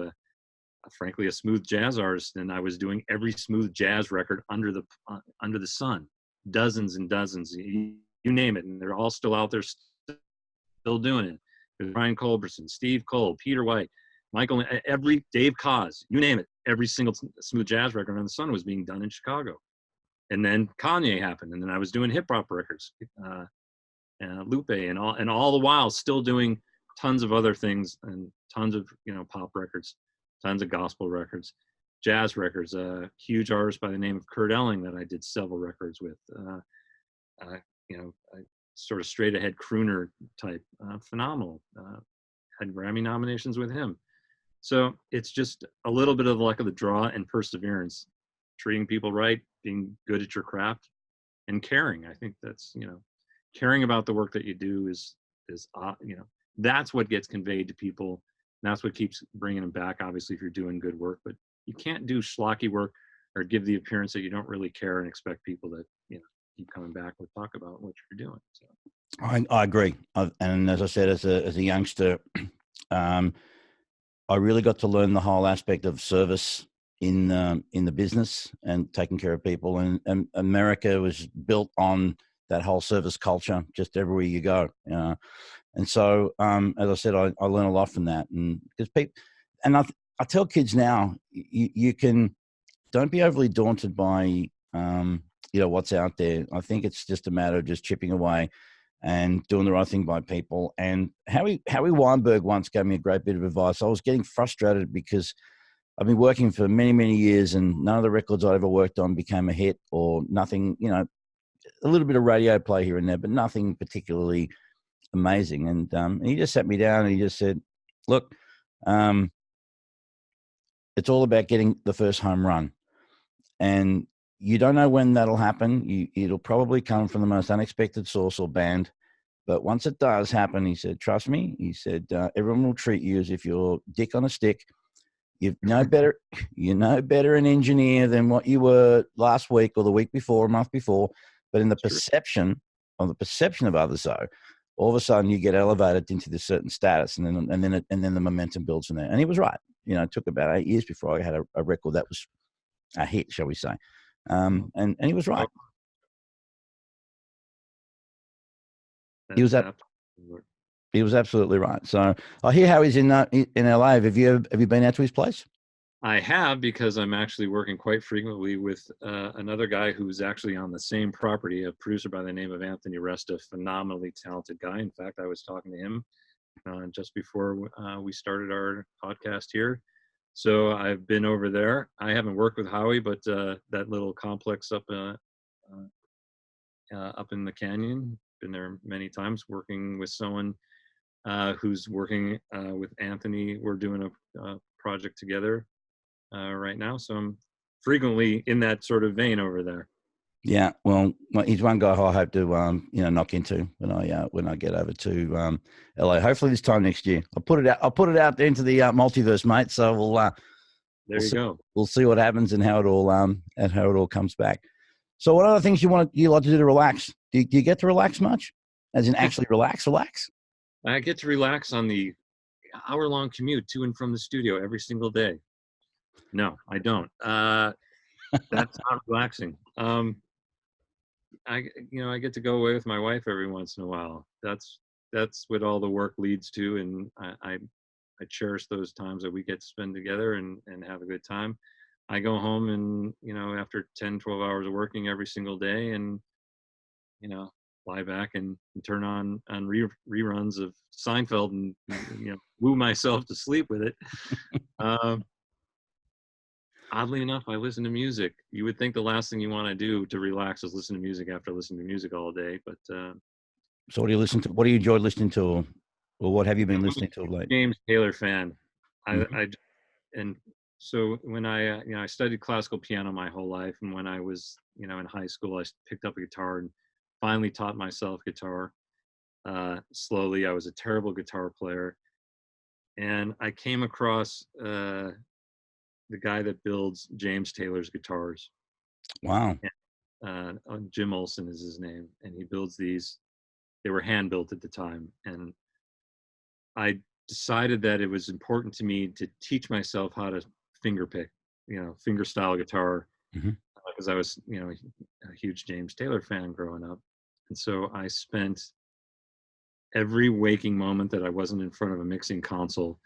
frankly a smooth jazz artist, and I was doing every smooth jazz record under the sun, dozens and dozens, you name it, and they're all still out there still doing it. There's Brian Culberson, Steve Cole, Peter White, Michael, Dave Koz, you name it, every single smooth jazz record on the sun was being done in Chicago. And then Kanye happened, and then I was doing hip hop records, Lupe, and all the while still doing tons of other things and tons of pop records, tons of gospel records, jazz records. A huge artist by the name of Kurt Elling that I did several records with. Sort of straight ahead crooner type, phenomenal. Had Grammy nominations with him. So it's just a little bit of the luck of the draw and perseverance, treating people right, being good at your craft, and caring. I think that's caring about the work that you do is that's what gets conveyed to people. And that's what keeps bringing them back. Obviously, if you're doing good work, but you can't do schlocky work or give the appearance that you don't really care and expect people that keep coming back or talk about what you're doing. So I agree. And as I said, as a youngster, I really got to learn the whole aspect of service in the business and taking care of people. And America was built on that whole service culture, just everywhere you go. And so, as I said, I learned a lot from that. And because people, and I tell kids now, you can, don't be overly daunted by what's out there. I think it's just a matter of just chipping away and doing the right thing by people. And Howie Weinberg once gave me a great bit of advice. I was getting frustrated because I've been working for many, many years and none of the records I ever worked on became a hit, or nothing, a little bit of radio play here and there, but nothing particularly amazing. And he just sat me down and he just said, look, it's all about getting the first home run. And you don't know when that'll happen. It'll probably come from the most unexpected source or band. But once it does happen, he said, trust me, he said, everyone will treat you as if you're dick on a stick. You know better an engineer than what you were last week or the week before, a month before. But in the perception of others, though, all of a sudden you get elevated into this certain status, and then the momentum builds from there. And he was right. It took about 8 years before I had a record that was a hit, shall we say. And he was right. He was absolutely right. So I hear how he's in LA. Have you been out to his place? I have, because I'm actually working quite frequently with another guy who's actually on the same property, a producer by the name of Anthony Resta, phenomenally talented guy. In fact, I was talking to him just before we started our podcast here. So I've been over there. I haven't worked with Howie, but that little complex up in the canyon, been there many times working with someone who's working with Anthony. We're doing a project together right now. So I'm frequently in that sort of vein over there. Yeah, well, he's one guy I hope to knock into when I get over to LA. Hopefully this time next year. I'll put it out there into the multiverse, mate. So we'll see what happens and how it all comes back. So what other things you like to do to relax? Do you get to relax much? As in actually relax? I get to relax on the hour-long commute to and from the studio every single day. No, I don't. That's not relaxing. I get to go away with my wife every once in a while. That's what all the work leads to, and I cherish those times that we get to spend together and have a good time. I go home and, after 10, 12 hours of working every single day and, you know, lie back and turn on reruns of Seinfeld and, woo myself to sleep with it. Um, Oddly enough, I listen to music. You would think the last thing you want to do to relax is listen to music after listening to music all day, but So what do you listen to? What do you enjoy listening to, or what have you been I'm listening to a of late? James Taylor fan. I, Mhm. I and so when I studied classical piano my whole life, and when I was in high school, I picked up a guitar and finally taught myself guitar. Slowly, I was a terrible guitar player, and I came across the guy that builds James Taylor's guitars. Wow. Jim Olson is his name, and he builds these. They were hand built at the time, and I decided that it was important to me to teach myself how to finger pick, finger style guitar, Hmm. because I was, a huge James Taylor fan growing up. And so I spent every waking moment that I wasn't in front of a mixing console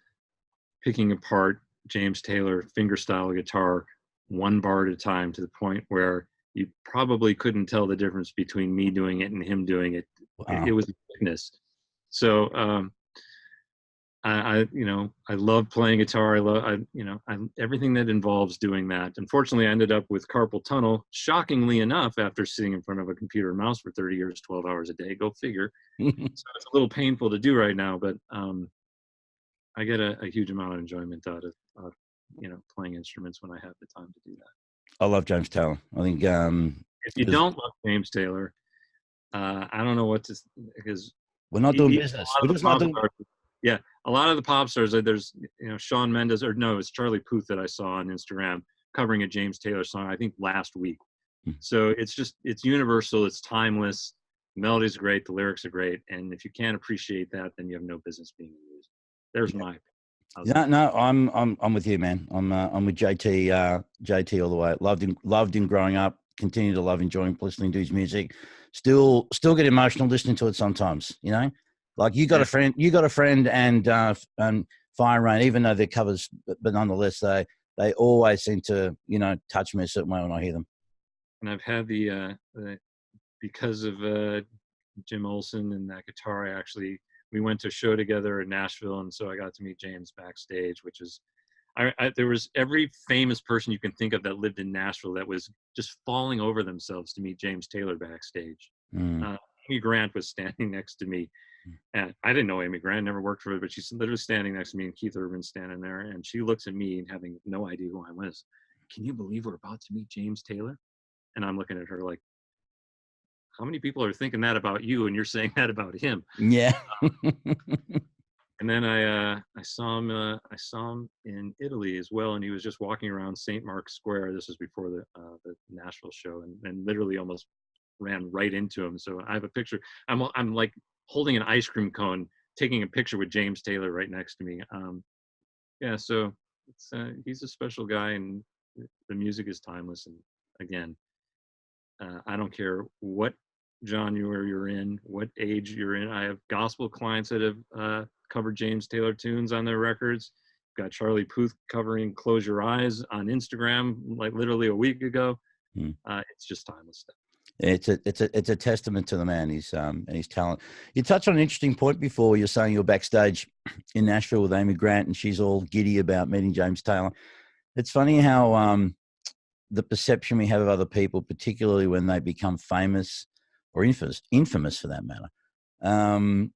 picking apart James Taylor fingerstyle guitar one bar at a time, to the point where you probably couldn't tell the difference between me doing it and him doing it. It Wow. was a thickness. So I love playing guitar. Everything that involves doing that. Unfortunately, I ended up with carpal tunnel. Shockingly enough, after sitting in front of a computer and mouse for 30 years, 12 hours a day, go figure. So it's a little painful to do right now, but I get a huge amount of enjoyment out of playing instruments when I have the time to do that. I love James Taylor. I think If you there's- don't love James Taylor, I don't know what to, because we're not doing even business. a lot We're of the just not pop doing. stars, yeah, a lot of the pop stars. There's Shawn Mendes, or no, it's Charlie Puth that I saw on Instagram covering a James Taylor song, I think last week. So it's universal, it's timeless. The melody's great, the lyrics are great, and if you can't appreciate that, then you have no business being in music. There's my opinion. How's No, that? no, I'm with you, man. I'm with JT all the way. Loved him growing up. Continue to love enjoying listening to his music. Still get emotional listening to it sometimes. Like Yeah, you got a friend, and Fire Rain, even though they're covers, but nonetheless they always seem to touch me a certain way when I hear them. and I've had the because of Jim Olson and that guitar. We went to a show together in Nashville, and so I got to meet James backstage, which is there was every famous person you can think of that lived in Nashville that was just falling over themselves to meet James Taylor backstage. Mm. Uh, Amy Grant was standing next to me, and I didn't know Amy Grant, never worked for her, but she's literally standing next to me, and Keith Urban standing there, and she looks at me and having no idea who I was. Can you believe we're about to meet James Taylor? And I'm looking at her like, how many people are thinking that about you, and you're saying that about him? Yeah. And then I saw him in Italy as well, and he was just walking around St. Mark's Square. This was before the Nashville show, and literally almost ran right into him. So I have a picture. I'm like holding an ice cream cone, taking a picture with James Taylor right next to me. Yeah, so he's a special guy, and the music is timeless. And again, I don't care what genre you're in, what age you're in. I have gospel clients that have covered James Taylor tunes on their records. Got Charlie Puth covering "Close Your Eyes" on Instagram, like literally a week ago. Mm. It's just timeless stuff. It's a testament to the man, and his talent. You touched on an interesting point before. You're saying you're backstage in Nashville with Amy Grant, and she's all giddy about meeting James Taylor. It's funny how the perception we have of other people, particularly when they become famous or infamous for that matter. Um,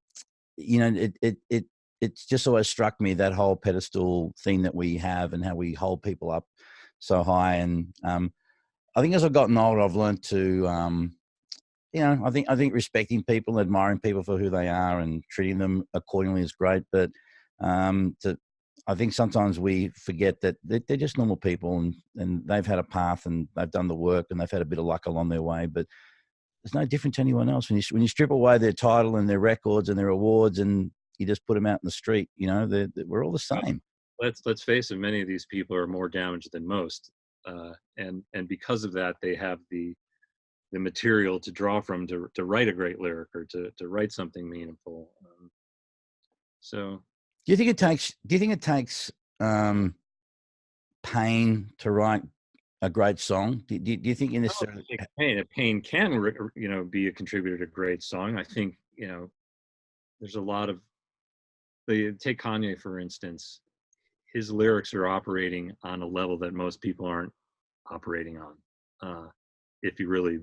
it's just always struck me, that whole pedestal thing that we have and how we hold people up so high. And I think as I've gotten older, I've learned to, I think respecting people, admiring people for who they are, and treating them accordingly is great. But I think sometimes we forget that they're just normal people, and they've had a path, and they've done the work, and they've had a bit of luck along their way. But it's no different to anyone else. When you strip away their title and their records and their awards, and you just put them out in the street, we're all the same. Let's face it. Many of these people are more damaged than most, and because of that, they have the material to draw from to write a great lyric, or to write something meaningful. So Do you think it takes pain to write a great song? Do you think in I this? don't think pain can, be a contributor to a great song. I think, there's a lot of take Kanye, for instance. His lyrics are operating on a level that most people aren't operating on, if you really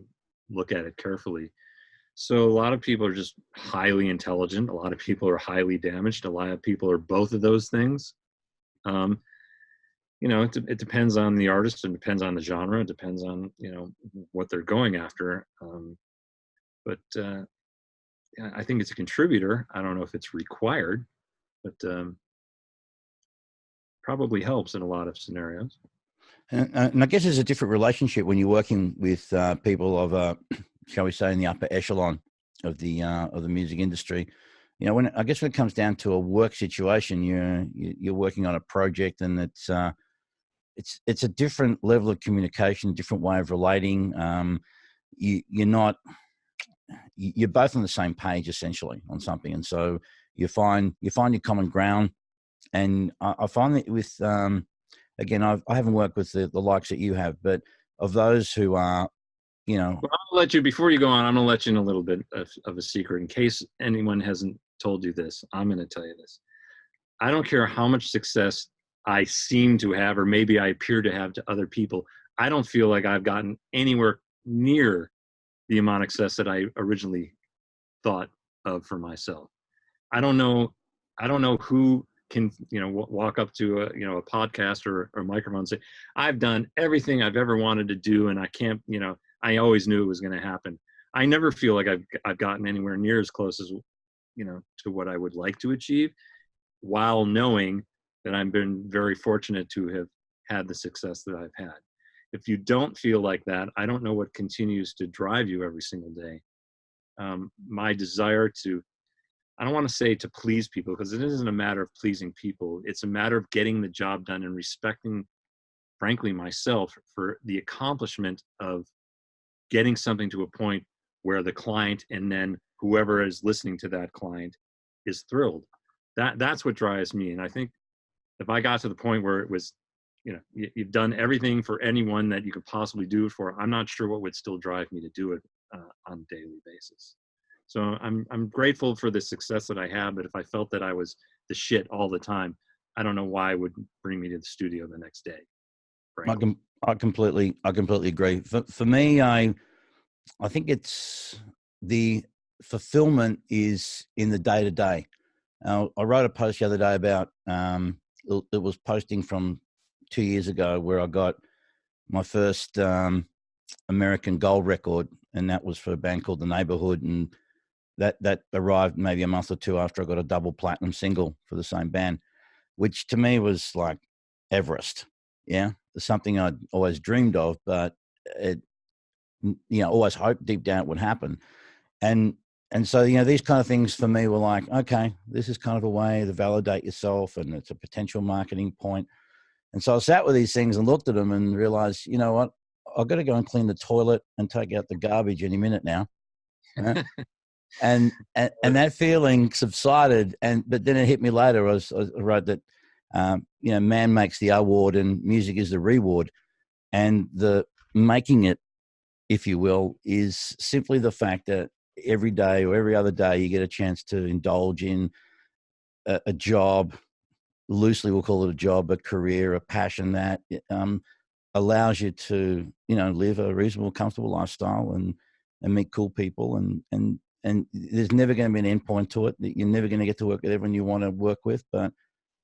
look at it carefully. So a lot of people are just highly intelligent. A lot of people are highly damaged. A lot of people are both of those things. It depends on the artist, and depends on the genre. It depends on, what they're going after. But I think it's a contributor. I don't know if it's required, but probably helps in a lot of scenarios. And I guess there's a different relationship when you're working with people of, shall we say, in the upper echelon of the music industry. When it comes down to a work situation, you're working on a project, and it's a different level of communication, different way of relating. You're both on the same page essentially on something, and so you find your common ground. And I find that with again, I haven't worked with the likes that you have, but of those who are, Well, I'll let you, before you go on, I'm going to let you in a little bit of a secret in case anyone hasn't told you this. I'm going to tell you this. I don't care how much success I seem to have, or maybe I appear to have to other people. I don't feel like I've gotten anywhere near the amount of success that I originally thought of for myself. I don't know who can, walk up to a podcast or a microphone and say, I've done everything I've ever wanted to do, and I can't, I always knew it was going to happen. I never feel like I've gotten anywhere near as close as, to what I would like to achieve, while knowing that I've been very fortunate to have had the success that I've had. If you don't feel like that, I don't know what continues to drive you every single day. My desire to, I don't want to say to please people, because it isn't a matter of pleasing people. It's a matter of getting the job done and respecting, frankly, myself for the accomplishment of getting something to a point where the client, and then whoever is listening to that client, is thrilled. That's what drives me. And I think if I got to the point where it was, you've done everything for anyone that you could possibly do it for, I'm not sure what would still drive me to do it on a daily basis. So I'm grateful for the success that I have, but if I felt that I was the shit all the time, I don't know why it would bring me to the studio the next day. I completely agree. For me, I think it's the fulfillment is in the day to day. I wrote a post the other day about it was posting from 2 years ago, where I got my first American gold record, and that was for a band called The Neighborhood, and that arrived maybe a month or two after I got a double platinum single for the same band, which to me was like Everest. Yeah, it's something I'd always dreamed of, but it, always hoped deep down it would happen. And so, these kind of things for me were like, okay, this is kind of a way to validate yourself, and it's a potential marketing point. And so I sat with these things and looked at them and realized, you know what, I've got to go and clean the toilet and take out the garbage any minute now. Right? and that feeling subsided. But then it hit me later. I wrote that, man makes the award and music is the reward. And the making it, if you will, is simply the fact that every day or every other day you get a chance to indulge in a job. Loosely we'll call it a job, a career, a passion that allows you to, live a reasonable, comfortable lifestyle and meet cool people. And there's never going to be an end point to it. You're never going to get to work with everyone you want to work with. But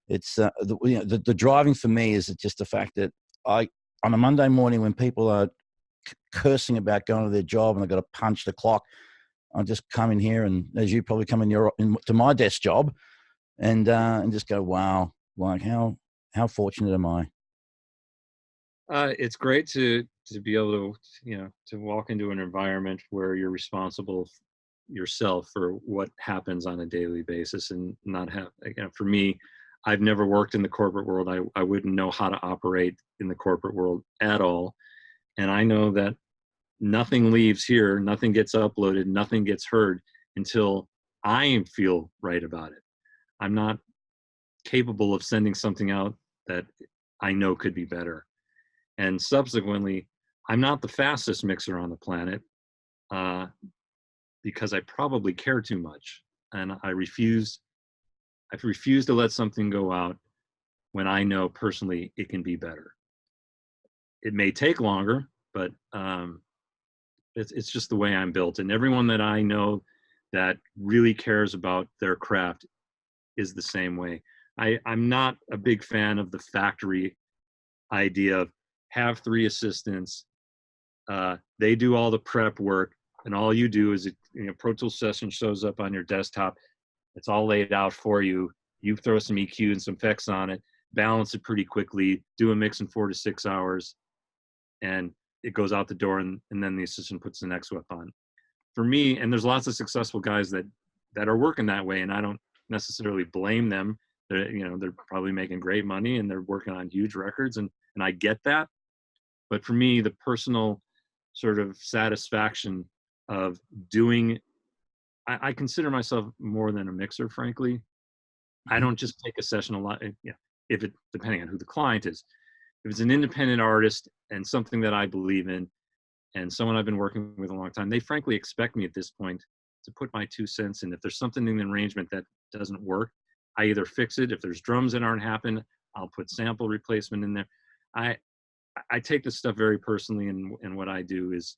it's the driving for me is just the fact that on a Monday morning when people are cursing about going to their job and they've got to punch the clock, I just come in here, and as you probably come to my desk job, and just go, wow, like how fortunate am I? It's great to be able to, to walk into an environment where you're responsible yourself for what happens on a daily basis, and not have, for me, I've never worked in the corporate world. I wouldn't know how to operate in the corporate world at all. And I know that nothing leaves here, nothing gets uploaded, nothing gets heard until I feel right about it. I'm not capable of sending something out that I know could be better. And subsequently, I'm not the fastest mixer on the planet, uh, because I probably care too much, and I've refused to let something go out when I know personally it can be better. It may take longer, but it's just the way I'm built. And everyone that I know that really cares about their craft is the same way. I'm not a big fan of the factory idea of have 3 assistants. They do all the prep work, and all you do is Pro Tools session shows up on your desktop. It's all laid out for you. You throw some EQ and some effects on it, balance it pretty quickly, do a mix in 4 to 6 hours, and it goes out the door, and then the assistant puts the next whip on. For me, and there's lots of successful guys that are working that way, and I don't necessarily blame them. They're probably making great money and they're working on huge records, and I get that. But for me, the personal sort of satisfaction of doing, I consider myself more than a mixer, frankly. I don't just take a session a lot. If it, depending on who the client is, if it's an independent artist and something that I believe in, and someone I've been working with a long time, they frankly expect me at this point to put my 2 cents in. If there's something in the arrangement that doesn't work, I either fix it. If there's drums that aren't happening, I'll put sample replacement in there. I take this stuff very personally, and what I do is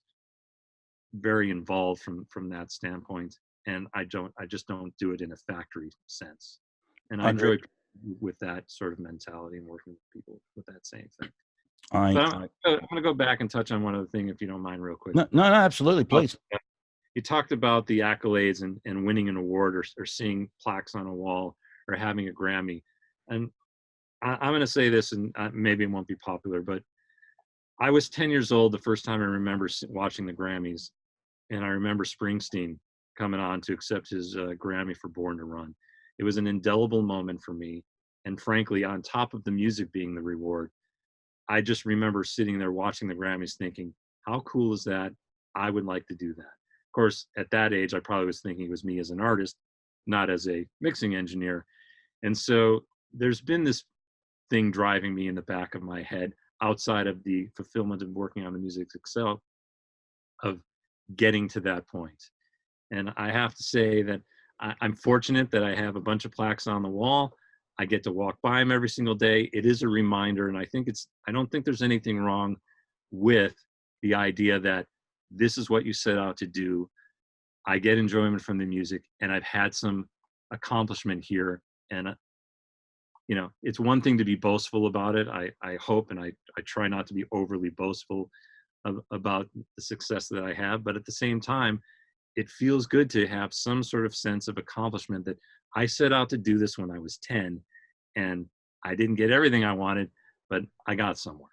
very involved from that standpoint. And I just don't do it in a factory sense. And I enjoy with that sort of mentality and working with people with that same thing. But I'm going to go back and touch on one other thing, if you don't mind, real quick. No, absolutely, please. You talked about the accolades and winning an award, or seeing plaques on a wall, or having a Grammy. And I'm going to say this, and maybe it won't be popular, but I was 10 years old the first time I remember watching the Grammys. And I remember Springsteen coming on to accept his Grammy for Born to Run. It was an indelible moment for me. And frankly, on top of the music being the reward, I just remember sitting there watching the Grammys thinking, how cool is that? I would like to do that. Of course, at that age, I probably was thinking it was me as an artist, not as a mixing engineer. And so there's been this thing driving me in the back of my head, outside of the fulfillment of working on the music itself, of getting to that point. And I have to say that I'm fortunate that I have a bunch of plaques on the wall. I get to walk by them every single day. It is a reminder, and I don't think there's anything wrong with the idea that this is what you set out to do. I get enjoyment from the music, and I've had some accomplishment here. And it's one thing to be boastful about it. I hope, and I try not to be overly boastful about the success that I have, but at the same time, it feels good to have some sort of sense of accomplishment that I set out to do this when I was 10, and I didn't get everything I wanted, but I got somewhere.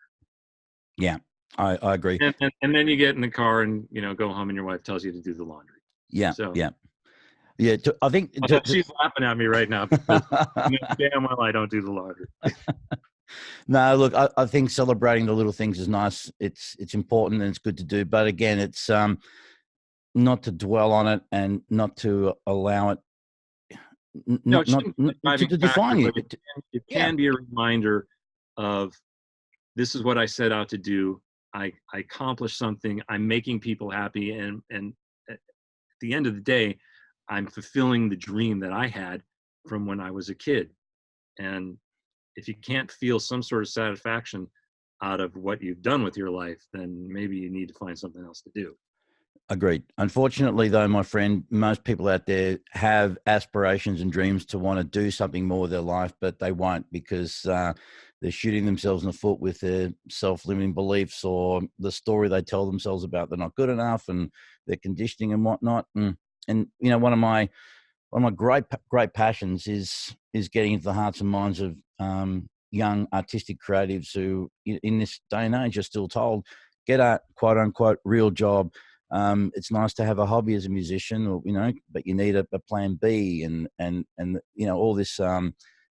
Yeah, I agree. And then you get in the car and, go home, and your wife tells you to do the laundry. Yeah. So, yeah. I think she's laughing at me right now because damn well I don't do the laundry. No, look, I think celebrating the little things is nice. It's important and it's good to do. But again, it's not to dwell on it and not to allow it not to define you. It can be a reminder of, this is what I set out to do. I accomplished something. I'm making people happy, and at the end of the day, I'm fulfilling the dream that I had from when I was a kid. And if you can't feel some sort of satisfaction out of what you've done with your life, then maybe you need to find something else to do. Agreed. Unfortunately, though, my friend, most people out there have aspirations and dreams to want to do something more with their life, but they won't because they're shooting themselves in the foot with their self-limiting beliefs or the story they tell themselves about they're not good enough and their conditioning and whatnot. And one of my great passions is getting into the hearts and minds of young artistic creatives who, in this day and age, are still told, get a quote unquote real job. It's nice to have a hobby as a musician, or but you need a plan B, and all this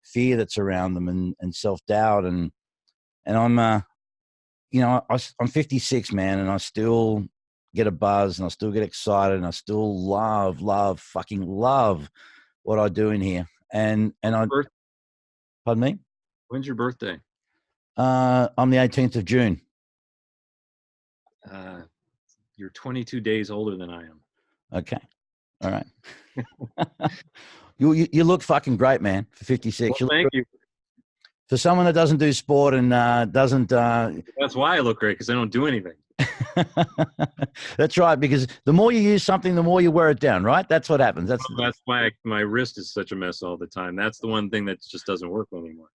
fear that's around them, and self-doubt, and I'm I'm 56, man, and I still get a buzz, and I still get excited, and I still fucking love what I do in here. And I, pardon me? When's your birthday? I'm the 18th of June. You're 22 days older than I am. Okay. All right. You look fucking great, man, for 56. Well, thank you. For someone that doesn't do sport and doesn't... That's why I look great, because I don't do anything. That's right, because the more you use something, the more you wear it down, right? That's what happens. That's why my wrist is such a mess all the time. That's the one thing that just doesn't work anymore.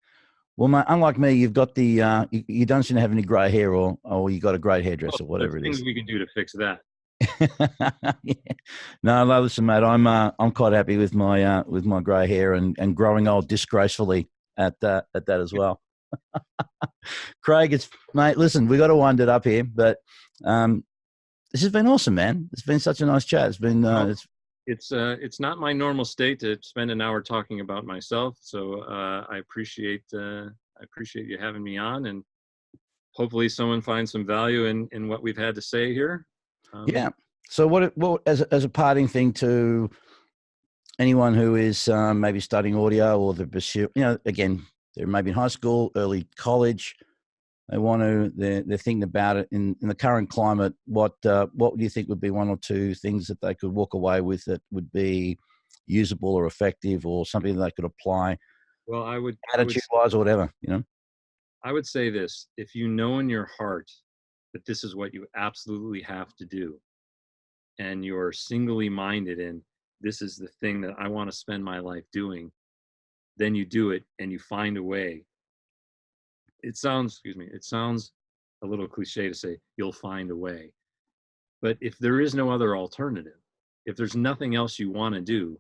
Well, mate, unlike me, you've got the you don't seem to have any grey hair, or you got a great hairdresser, whatever it is. Things we can do to fix that. Yeah. No, listen, mate, I'm quite happy with my grey hair and growing old disgracefully at that as well. Craig, mate, listen, we got to wind it up here, but this has been awesome, man. It's been such a nice chat. It's been it's not my normal state to spend an hour talking about myself, so I appreciate you having me on, and hopefully someone finds some value in what we've had to say here. Yeah. So what as a parting thing to anyone who is maybe studying audio, or the pursue, again, they're maybe in high school, early college, they're thinking about it in the current climate. What do you think would be one or two things that they could walk away with that would be usable or effective, or something that they could apply? Well, attitude-wise or whatever, I would say this: if you know in your heart that this is what you absolutely have to do, and you're singly minded in this is the thing that I want to spend my life doing, then you do it and you find a way. It sounds a little cliche to say you'll find a way. But if there is no other alternative, if there's nothing else you want to do,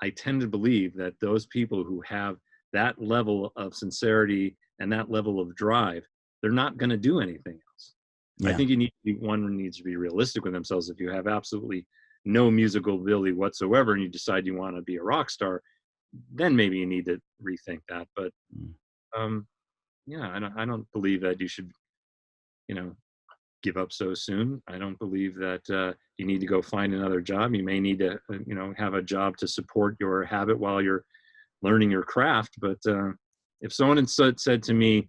I tend to believe that those people who have that level of sincerity and that level of drive, they're not going to do anything else. Yeah. I think one needs to be realistic with themselves. If you have absolutely no musical ability whatsoever and you decide you want to be a rock star, then maybe you need to rethink that. But yeah, I don't believe that you should, give up so soon. I don't believe that you need to go find another job. You may need to, have a job to support your habit while you're learning your craft. But if someone had said to me,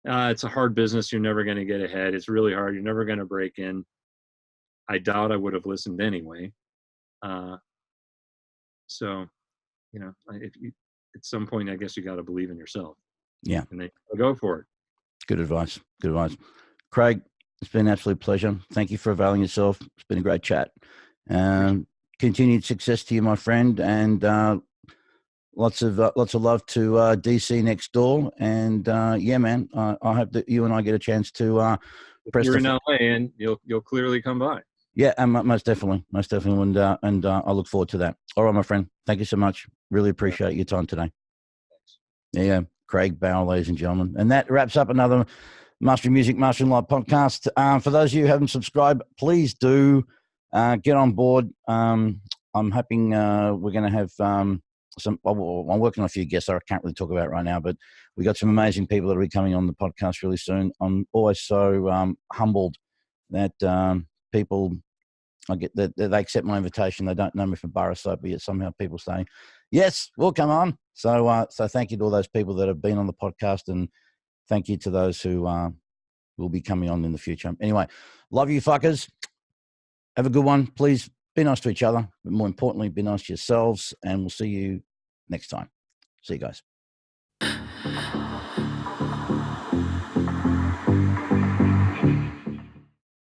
it's a hard business, you're never going to get ahead, it's really hard, you're never going to break in, I doubt I would have listened anyway. So, if you, at some point, I guess you got to believe in yourself. Yeah. And then go for it. Good advice. Good advice. Craig, it's been an absolute pleasure. Thank you for availing yourself. It's been a great chat. Continued success to you, my friend, and lots of love to DC next door. And yeah, man, I hope that you and I get a chance to press. You're in LA, and you'll clearly come by. Yeah, most definitely, and I look forward to that. All right, my friend. Thank you so much. Really appreciate your time today. Thanks. There you go, Craig Bauer, ladies and gentlemen, and that wraps up another Mastering Music, Mastering Life podcast. For those of you who haven't subscribed, please do get on board. I'm hoping we're going to have I'm working on a few guests I can't really talk about right now, but we got some amazing people that will be coming on the podcast really soon. I'm always so humbled that people, I get that they accept my invitation. They don't know me from Borough Soap, but yet somehow people say, yes, we'll come on. So thank you to all those people that have been on the podcast, and thank you to those who will be coming on in the future. Anyway, love you fuckers. Have a good one. Please be nice to each other, but more importantly, be nice to yourselves, and we'll see you next time. See you guys.